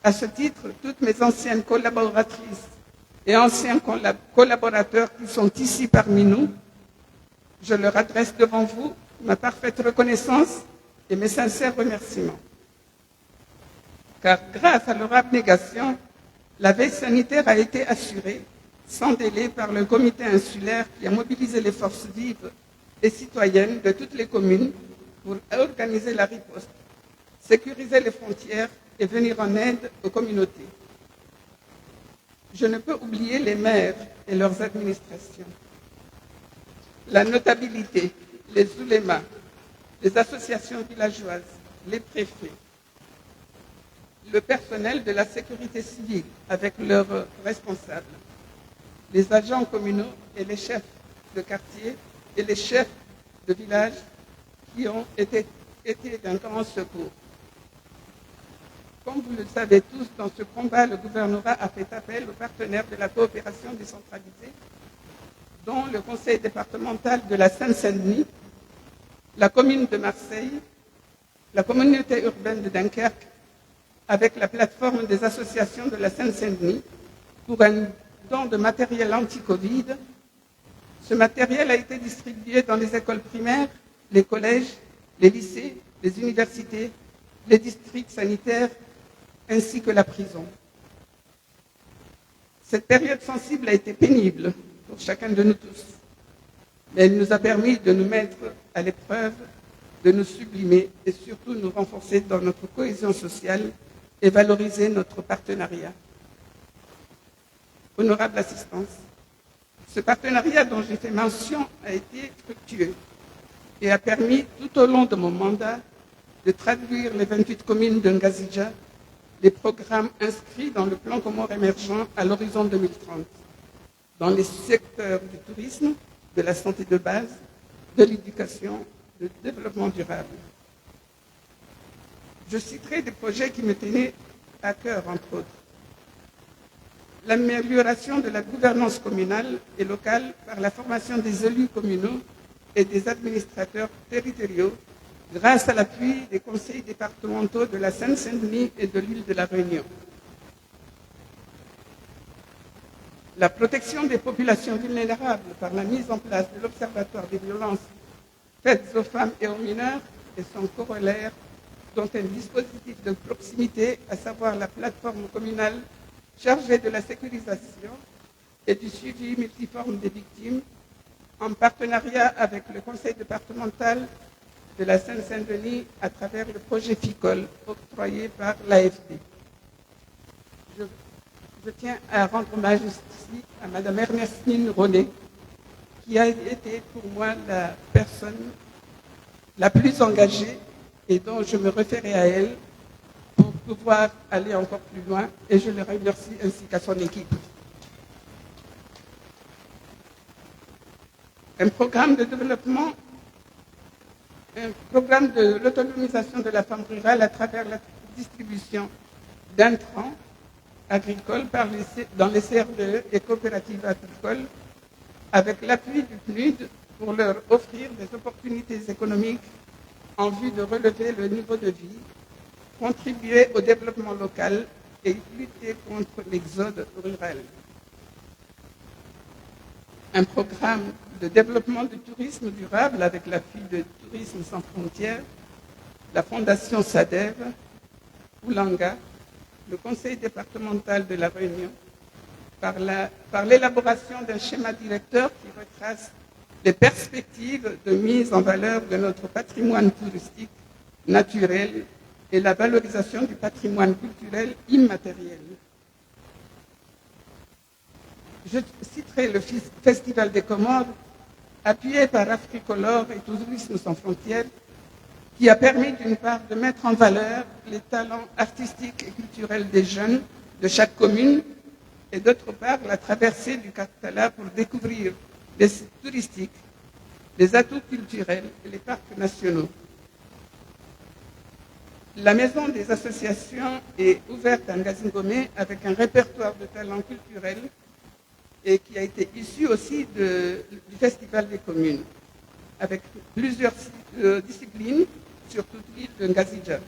À ce titre, toutes mes anciennes collaboratrices et anciens collaborateurs qui sont ici parmi nous, je leur adresse devant vous ma parfaite reconnaissance et mes sincères remerciements. Car grâce à leur abnégation, la veille sanitaire a été assurée sans délai par le comité insulaire qui a mobilisé les forces vives et citoyennes de toutes les communes pour organiser la riposte, sécuriser les frontières et venir en aide aux communautés. Je ne peux oublier les maires et leurs administrations, la notabilité, les oulémas, les associations villageoises, les préfets, le personnel de la sécurité civile avec leurs responsables, les agents communaux et les chefs de quartier et les chefs de village qui ont été d'un grand secours. Comme vous le savez tous, dans ce combat, le gouvernorat a fait appel aux partenaires de la coopération décentralisée, dont le conseil départemental de la Seine-Saint-Denis, la commune de Marseille, la communauté urbaine de Dunkerque, avec la plateforme des associations de la Seine-Saint-Denis, pour un don de matériel anti-Covid. Ce matériel a été distribué dans les écoles primaires, les collèges, les lycées, les universités, les districts sanitaires, ainsi que la prison. Cette période sensible a été pénible pour chacun de nous tous, mais elle nous a permis de nous mettre à l'épreuve, de nous sublimer et surtout nous renforcer dans notre cohésion sociale et valoriser notre partenariat. Honorable assistance, ce partenariat dont j'ai fait mention a été fructueux. et a permis tout au long de mon mandat de traduire les 28 communes de Ngazidja, les programmes inscrits dans le plan Comores émergent à l'horizon 2030, dans les secteurs du tourisme, de la santé de base, de l'éducation, du développement durable. Je citerai des projets qui me tenaient à cœur, entre autres. L'amélioration de la gouvernance communale et locale par la formation des élus communaux et des administrateurs territoriaux grâce à l'appui des conseils départementaux de la Seine-Saint-Denis et de l'île de la Réunion. La protection des populations vulnérables par la mise en place de l'Observatoire des violences faites aux femmes et aux mineurs et son corollaire, dont un dispositif de proximité, à savoir la plateforme communale chargée de la sécurisation et du suivi multiforme des victimes, en partenariat avec le conseil départemental de la Seine-Saint-Denis à travers le projet FICOL octroyé par l'AFD. Je tiens à rendre hommage ici à Mme Ernestine Ronet, qui a été pour moi la personne la plus engagée et dont je me référais à elle pour pouvoir aller encore plus loin, et je le remercie ainsi qu'à son équipe. Un programme de développement, un programme de l'autonomisation de la femme rurale à travers la distribution d'intrants agricoles dans les CRDE et coopératives agricoles, avec l'appui du PNUD pour leur offrir des opportunités économiques en vue de relever le niveau de vie, contribuer au développement local et lutter contre l'exode rural. Un programme de développement du tourisme durable avec l'appui de Tourisme sans frontières, la Fondation SADEV, Oulanga, le Conseil départemental de la Réunion, par l'élaboration d'un schéma directeur qui retrace les perspectives de mise en valeur de notre patrimoine touristique naturel et la valorisation du patrimoine culturel immatériel. Je citerai le Festival des Comores, appuyé par Africolor et Tourisme sans frontières, qui a permis d'une part de mettre en valeur les talents artistiques et culturels des jeunes de chaque commune, et d'autre part la traversée du Katala pour découvrir les sites touristiques, les atouts culturels et les parcs nationaux. La Maison des associations est ouverte à Ngazingomé avec un répertoire de talents culturels et qui a été issu aussi du Festival des communes, avec plusieurs disciplines sur toute l'île de Ngazidja.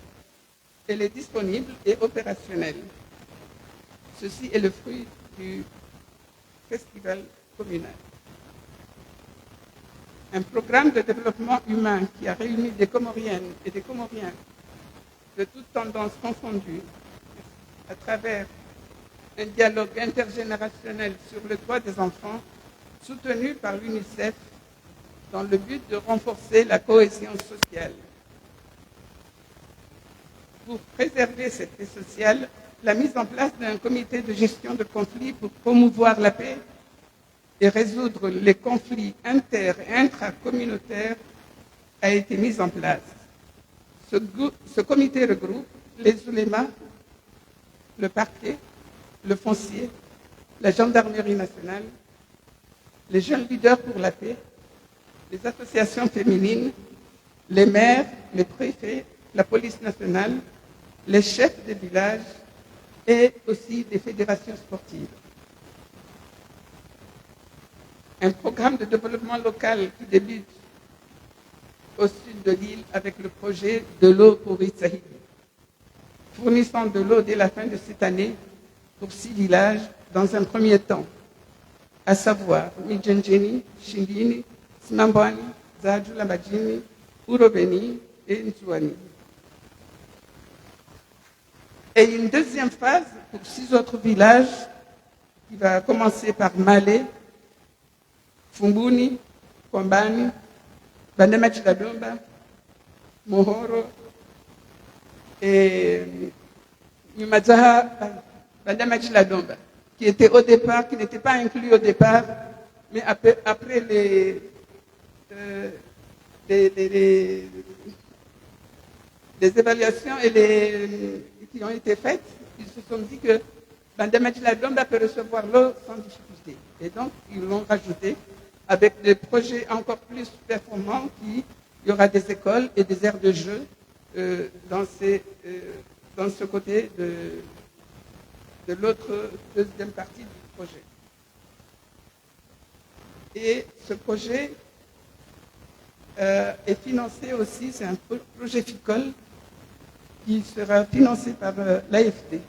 Elle est disponible et opérationnelle. Ceci est le fruit du Festival communal. Un programme de développement humain qui a réuni des Comoriennes et des Comoriens de toutes tendances confondues à travers un dialogue intergénérationnel sur le droit des enfants soutenu par l'UNICEF dans le but de renforcer la cohésion sociale. Pour préserver cette paix sociale, la mise en place d'un comité de gestion de conflits pour promouvoir la paix et résoudre les conflits inter- et intracommunautaires a été mise en place. Ce comité regroupe les oulémas, le parquet, le foncier, la gendarmerie nationale, les jeunes leaders pour la paix, les associations féminines, les maires, les préfets, la police nationale, les chefs des villages et aussi des fédérations sportives. Un programme de développement local qui débute au sud de l'île avec le projet de l'eau pour Itsahidi, fournissant de l'eau dès la fin de cette année pour 6 villages dans un premier temps, à savoir Midjenjeni, Shingini, Smambwani, Zajulambajini, Urobeni et Ntouani. Et une deuxième phase pour 6 autres villages qui va commencer par Malé, Fumbuni, Kombani, Bandemachiladomba, Mohoro et Nyumadzaha Bandemachiladomba, qui était au départ, qui n'était pas inclus au départ, mais après les évaluations qui ont été faites, ils se sont dit que Bandamajila Domba peut recevoir l'eau sans difficulté. Et donc, ils l'ont rajouté avec des projets encore plus performants il y aura des écoles et des aires de jeu dans ce côté de l'autre deuxième partie du projet. Et ce projet est financé aussi, c'est un projet FICOL qui sera financé par l'AFD.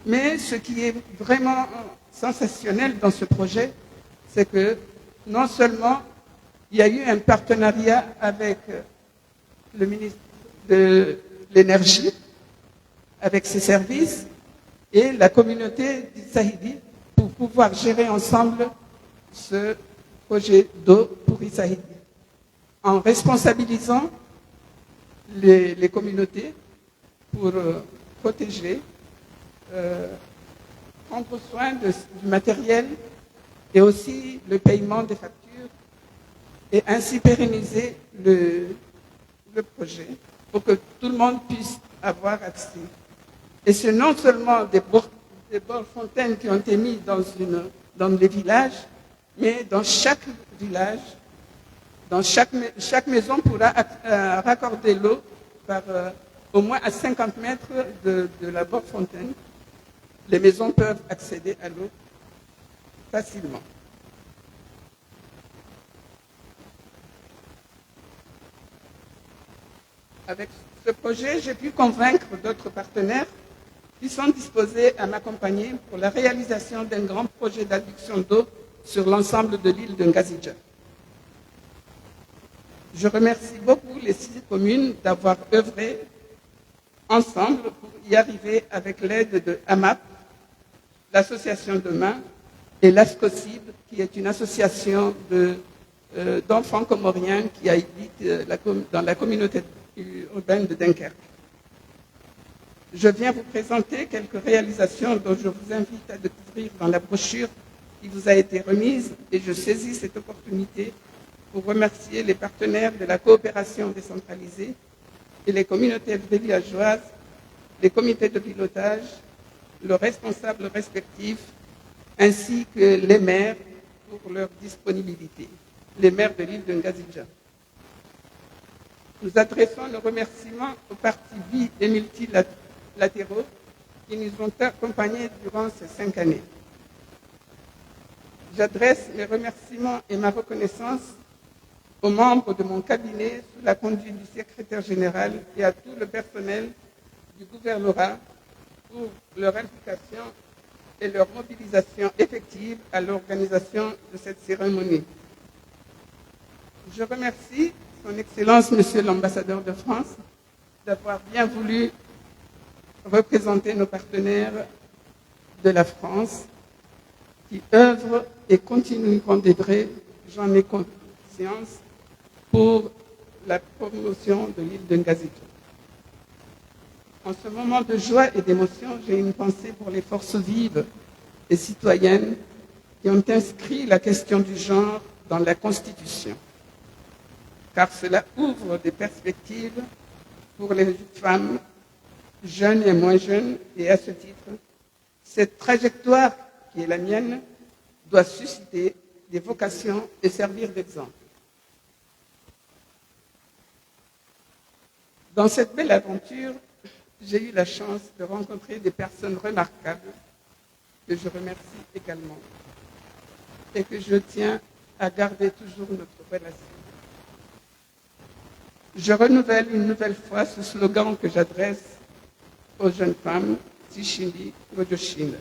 Mais ce qui est vraiment sensationnel dans ce projet, c'est que non seulement il y a eu un partenariat avec le ministre de l'Énergie, avec ses services, et la communauté d'Issaïdi pour pouvoir gérer ensemble ce projet d'eau pour Issaïdi, en responsabilisant les communautés pour protéger, prendre soin du matériel et aussi le paiement des factures et ainsi pérenniser le projet pour que tout le monde puisse avoir accès. Et c'est non seulement des bords fontaines qui ont été mis dans les villages, mais dans chaque village, dans chaque maison pourra raccorder l'eau par au moins à 50 mètres de la bord fontaine. Les maisons peuvent accéder à l'eau facilement. Avec ce projet, j'ai pu convaincre d'autres partenaires qui sont disposés à m'accompagner pour la réalisation d'un grand projet d'adduction d'eau sur l'ensemble de l'île de Ngazidja. Je remercie beaucoup les 6 communes d'avoir œuvré ensemble pour y arriver avec l'aide de AMAP, l'association Demain, et l'ASCOCIB, qui est une association d'enfants comoriens qui habitent dans la communauté urbaine de Dunkerque. Je viens vous présenter quelques réalisations dont je vous invite à découvrir dans la brochure qui vous a été remise, et je saisis cette opportunité pour remercier les partenaires de la coopération décentralisée et les communautés villageoises, les comités de pilotage, leurs responsables respectifs, ainsi que les maires pour leur disponibilité, les maires de l'île de Ngazidja. Nous adressons nos remerciements aux partis bi et multilatéraux qui nous ont accompagnés durant ces 5 années. J'adresse mes remerciements et ma reconnaissance aux membres de mon cabinet sous la conduite du secrétaire général et à tout le personnel du gouvernorat pour leur implication et leur mobilisation effective à l'organisation de cette cérémonie. Je remercie Son Excellence, Monsieur l'ambassadeur de France, d'avoir bien voulu représenter nos partenaires de la France qui œuvrent et continueront d'œuvrer, j'en ai conscience, pour la promotion de l'île de Ngazidja. En ce moment de joie et d'émotion, j'ai une pensée pour les forces vives et citoyennes qui ont inscrit la question du genre dans la Constitution, car cela ouvre des perspectives pour les femmes, jeunes et moins jeunes, et à ce titre, cette trajectoire qui est la mienne doit susciter des vocations et servir d'exemple. Dans cette belle aventure, j'ai eu la chance de rencontrer des personnes remarquables que je remercie également et que je tiens à garder toujours notre relation. Je renouvelle une nouvelle fois ce slogan que j'adresse aux jeunes femmes, Tishindi Rojoshine.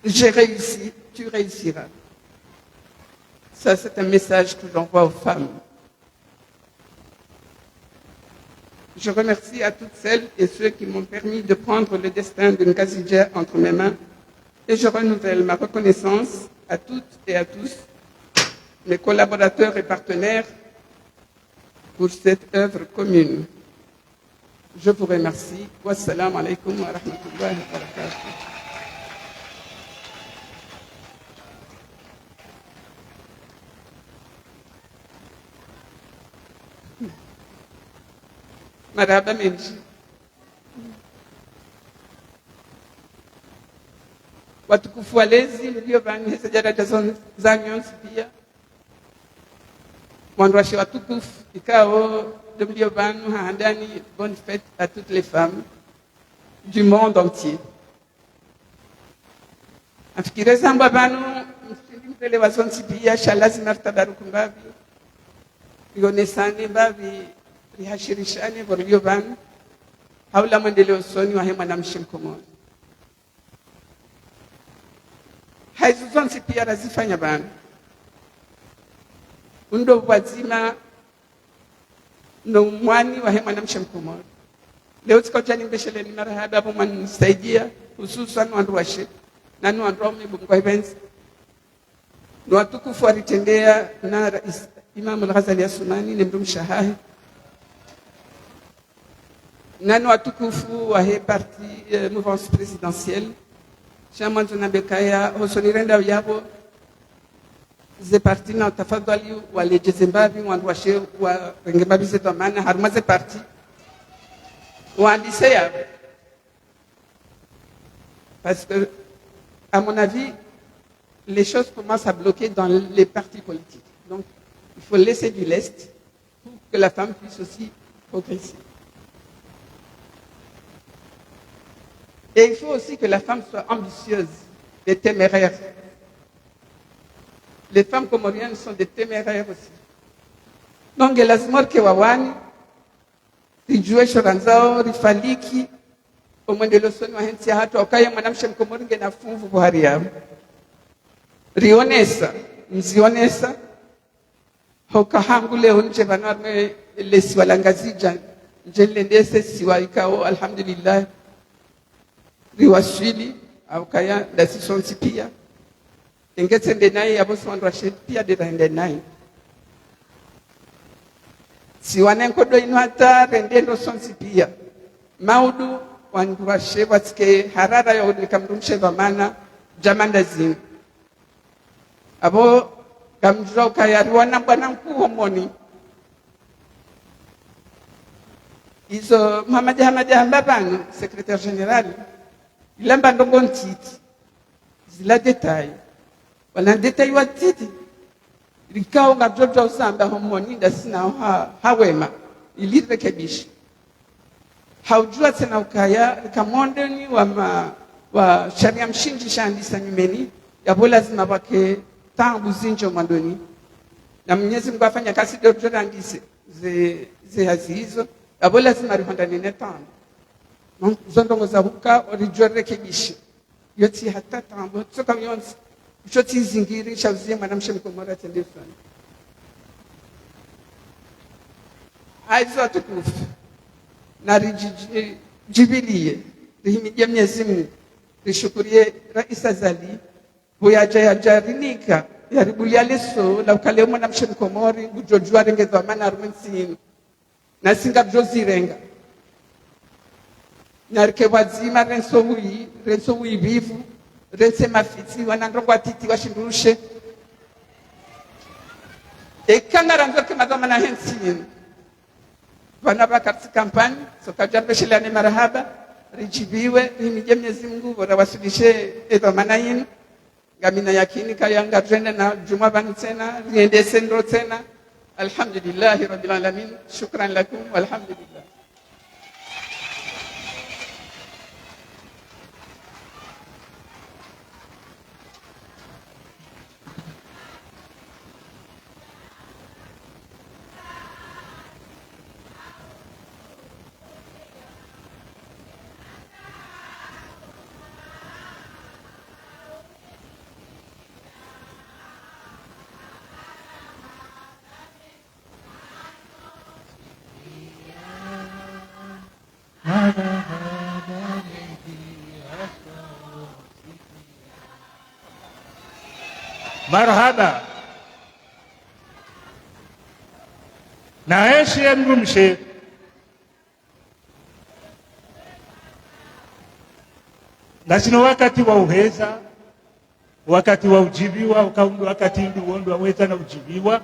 J'ai réussi, tu réussiras. Ça, c'est un message que j'envoie aux femmes. Je remercie à toutes celles et ceux qui m'ont permis de prendre le destin de Ngazidja entre mes mains, et je renouvelle ma reconnaissance à toutes et à tous, mes collaborateurs et partenaires, pour cette œuvre commune. Je vous remercie. Wassalamu alaikum wa rahmatullahi wa barakatuh. marahaba menji. Watukufu walezi mlio vani hesa daraja za nyonsi pia wanduashi watukufu ikao de mlio vanu haandani bonne fête à toutes les femmes du monde entier. Afikire zamba vanu msindi mpele wa zonsi pia shalazi martabaruku mbavi ionesane mbavi rihashirishane borlio vanu haula mwendeleo soni wa hema na mshimkomoni. Haizu zonsi pia razifanya bana undo wazima no mwani wa hema na mshimkomoni. Leo tukajani mbesheleni marahaba hapo mwanisaidia hususan wandu washe na wandu wa mbungwa events ni watukufu walitendea na Rais Imam Al-Ghazali Assoumani ni mndu mshahahi na watukufu wa he parti mouvance présidentielle chama tunabekaya hosonirenda yabo ze parti na tafadhali waleje Zimbabwe wandu washe wa rengembabi zetu maana haruma ze parti waandise yabo parce que à mon avis les choses commencent à bloquer dans les partis politiques. Donc il faut laisser du lest pour que la femme puisse aussi progresser. Et il faut aussi que la femme soit ambitieuse et téméraire. Les femmes comoriennes sont des téméraires aussi. Donc, lazima ke wawani, rijue shoranzao, rifaliki, omwendelo soni wa hensi hatu, wakaya mwanamshe mkomori ngena funvu buhari yao. Rionesa, mzionesa, hoka hangu leo nje vanarme lesi walangazija, nje lendese siwa ikao, alhamdulillah, riwaswili au kaya dasisonsi pia engetse ndenai abosi wandu washe pia derende nai siwane nkodo ino hata rendendo sonsi pia maudu wandu washe watike harara ya nikamrumshe vamana jamanda zinu abo kamjua kaya riwana bwana mkuu homoni izo Muhammad Hambabano secrétaire général ilamba ndongo ntiti zila detail wala detail wa titi likao ngabjojo usamba homoni ndasina hawema ilirekebisha haujua tena ukaya kamondeni wa sharia mshinji shandisa nyumeni yabo lazima bake tangu zinjo mandoni na Mwenyezi Mungu afanya kasi dojo rangise ze hazizo yabo lazima rihonda nene tano. Donc, zondongo za huka orijua rekebishi. Yoti hata tambo. Tsoka mionzi. Shoti zingiri, shavuzie mwanamshe mkomora tendefani. Aizu watukufu. Na rijibilie. Rihimidia Mwenyezi Mungu. Rishukurie Rais Azali. Buyaja ya jarinika. Yaribulia leso. La ukale mwanamshe mkomori. Ujojua rengezwa mana arumensini. Na singa bjozi renga. Narke wazima renso hui vivu rense mafiti wanandrongwa titi washindurushe ekanga ranzoke madama na hensini wana bakati kampani soka jarbeshele marahaba rijibiwe rimije Mwenyezi Mungu bora wasilishe edo manayin gamina yakini kayanga trende na juma banu tena riendese ndo tena alhamdulillah rabbil alamin shukran lakum walhamdulillah. Marhaba naeshe mrumshe na sino wakati wa uheza wakati wa ujibiwa ukaundu wakati ndu wondu waweza na ujibiwa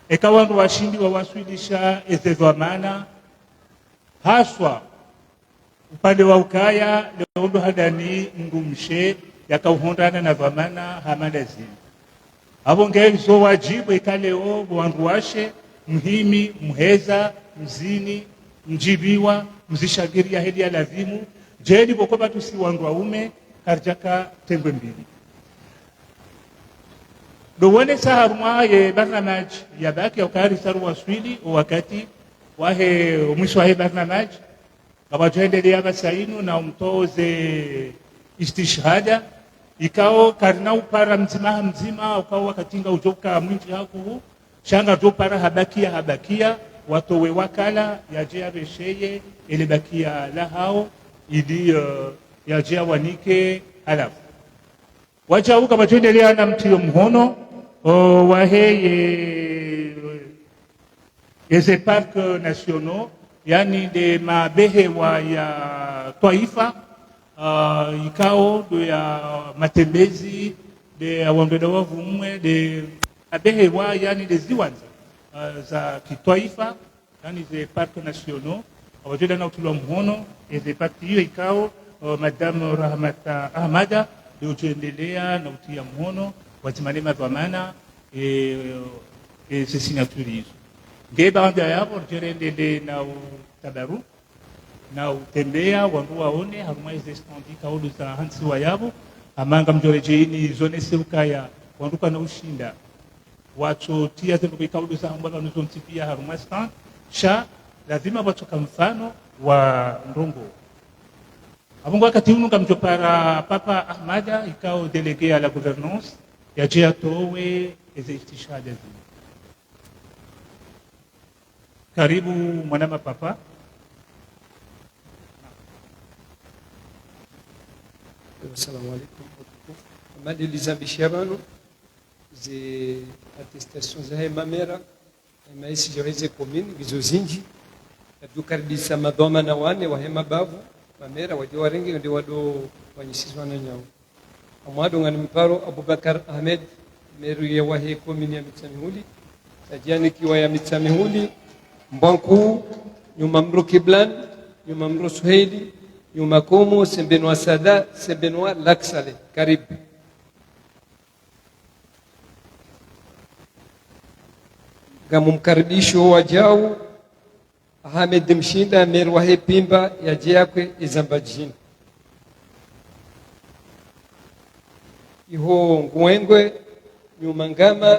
eka wandu washindi wa waswilisha ezezwa mana haswa upande wa ukaya leondo hadani ngumshe yakauhondana na vamana hamadazini abo ngezo wajibu ikaleo wandu washe mhimi mheza mzini mjibiwa mzishagiria heli ya lazimu jeli bokoba tusi wandu waume karjaka tengwe mbili dowone saharumwa ye barnamaj ya baki ya ukari saru waswili wakati wahe mwisho wahe barnamaj kabajoendelea basainu na umtoze istishhada ikao karina upara mzima mzima ukao wakatinga ujoka mwinji haku shanga jopara habakia watowe wakala yajea resheye ile bakia la hao ili yajea wanike halafu wacha uka bajoendelea na mtio mhono waheye yeze park nationaux yani de mabehewa ya taifa ikao do ya matembezi de awandeda wavumwe de mabehewa yani de ziwanza za kitaifa yani ze park nationaux awajeda na utulwa mhono yeze park hiyo ikao madame Rahmata Ahmada de ujendelea na utia mhono watimane mavamana se signature hizo ngeba anda yabo jerendele na tabaru na utembea wandu waone haruma ize standi kaulu za hansi wa yabo amanga mjorejeini zone seukaya wandu kana ushinda wacho tia zendo kaulu za hamba kanuzontipia haruma stand sha lazima watoka mfano wa ndongo abongo wakati unu kamjopara Papa Ahmada ikao délégué à la gouvernance ya jia towe eze istishhada zile karibu mwanama papa. Assalamu alaikum. Mali lizambishia bano ze attestations za mamera maisi jaweze commune gizozinji adukaribisa madoma na wane wa hema bavu mamera wajo warengi ndio wado wanyisizwa na nyao amwado ngani mparo Abubakar Ahmed meru ya wahe commune ya Mitsamihuli tajani kiwa ya Mitsamihuli Mbanku nyuma mro Kiblan nyuma mro Suheili nyuma Komo Sembenwa Sada Sembenwa Laksale karibu gamumkaribisho wajao Ahmed Mshinda merwa hepimba yaje yakwe izambajini iho ngwengwe nyuma ngama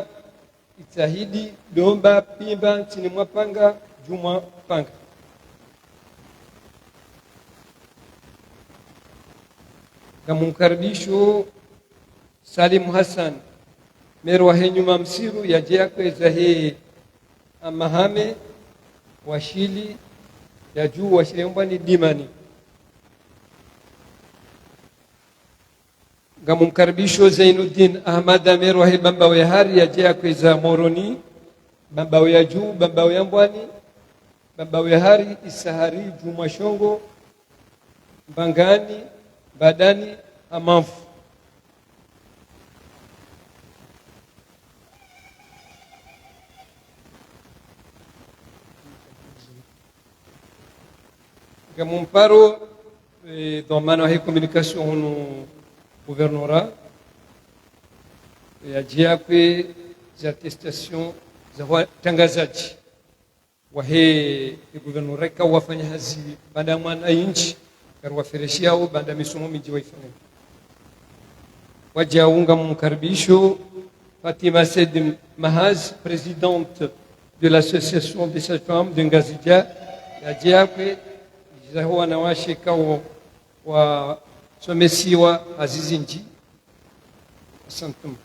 itahidi domba pimba chini mwapanga juma panga gamumkaribisho Salim Hassan merwa henyuma msiru yaje yakwe zahe amahame washili ya juu washili mbani dimani gamumkaribisho Zainuddin Ahmad Amer wa bamba wa hari yaje yakweza Moroni bamba wa juu bamba wa mbani bamba wa hari Isahari Juma Shongo Mbangani Badani Amamfu Gamumparo domano a comunicação no gouvernorat ya jiakwe za attestation za tangazaji wahe gouvernorat ka wafanya hazi banda mwana inchi karwa fereshia au banda misomo miji waifanya wajaunga mkaribisho Fatima Said Mahaz présidente de l'association des sages-femmes de Ngazija ya jiakwe zahuwa na washika wa somesiwa azizi nji asantum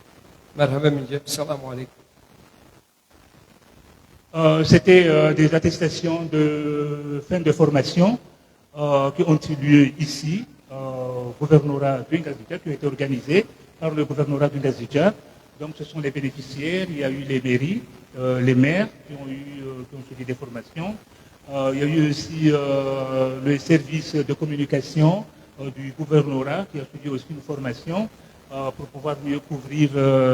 marhaba minja assalamu alaikum. C'était des attestations de fin de formation qui ont eu lieu ici au gouvernorat de Ngazija, qui ont été organisées par le gouvernorat de Ngazija. Donc ce sont les bénéficiaires, il y a eu les mairies, les maires qui ont suivi des formations. Il y a eu aussi le service de communication du gouvernorat qui a suivi aussi une formation pour pouvoir mieux couvrir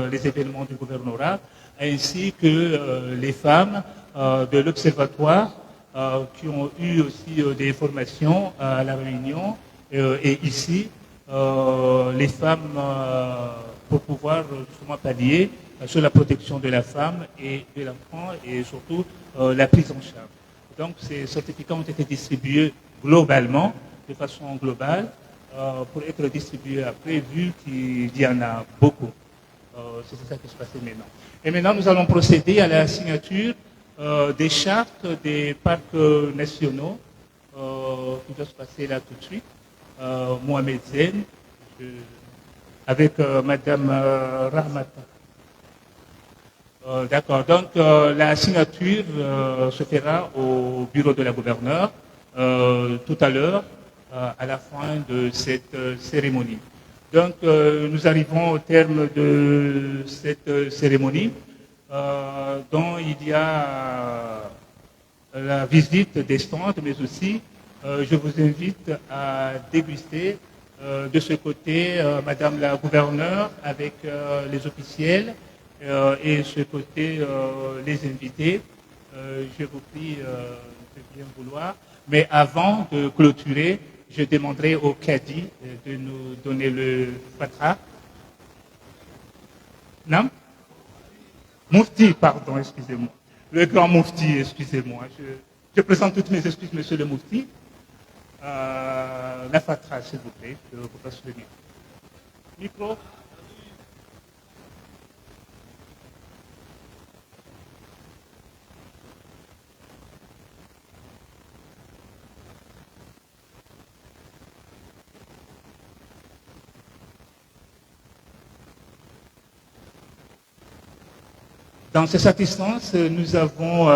les événements du gouvernorat, ainsi que les femmes de l'observatoire qui ont eu aussi des formations à La Réunion et ici, les femmes pour pouvoir justement pallier sur la protection de la femme et de l'enfant et surtout la prise en charge. Donc ces certificats ont été distribués globalement, de façon globale, pour être distribués après, vu qu'il y en a beaucoup. C'est ça qui se passait maintenant. Et maintenant, nous allons procéder à la signature des chartes des parcs nationaux qui doit se passer là tout de suite. Mohamed Zen, avec Madame Rahmata. D'accord, donc la signature se fera au bureau de la gouverneure tout à l'heure, à la fin de cette cérémonie. Donc nous arrivons au terme de cette cérémonie dont il y a la visite des stands, mais aussi je vous invite à déguster de ce côté Madame la gouverneure avec les officiels et ce côté les invités. Je vous prie de bien vouloir. Mais avant de clôturer, je demanderai au Cadi de nous donner le fatra. Non? Moufti, pardon, excusez-moi. Le grand Moufti, excusez-moi. Je présente toutes mes excuses, monsieur le Moufti. La fatra, s'il vous plaît, je vous passe le micro. Dans ces instances, nous avons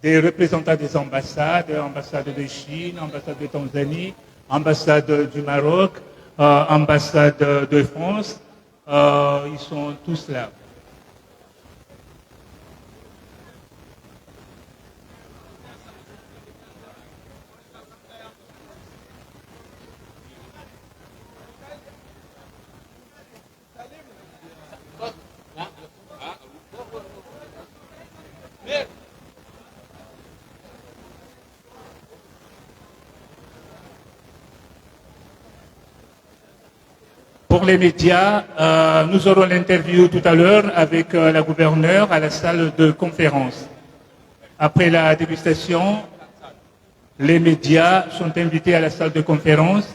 des représentants des ambassades, ambassade de Chine, ambassade de Tanzanie, ambassade du Maroc, ambassade de France. Ils sont tous là. Pour les médias, nous aurons l'interview tout à l'heure avec la gouverneure à la salle de conférence. Après la dégustation, les médias sont invités à la salle de conférence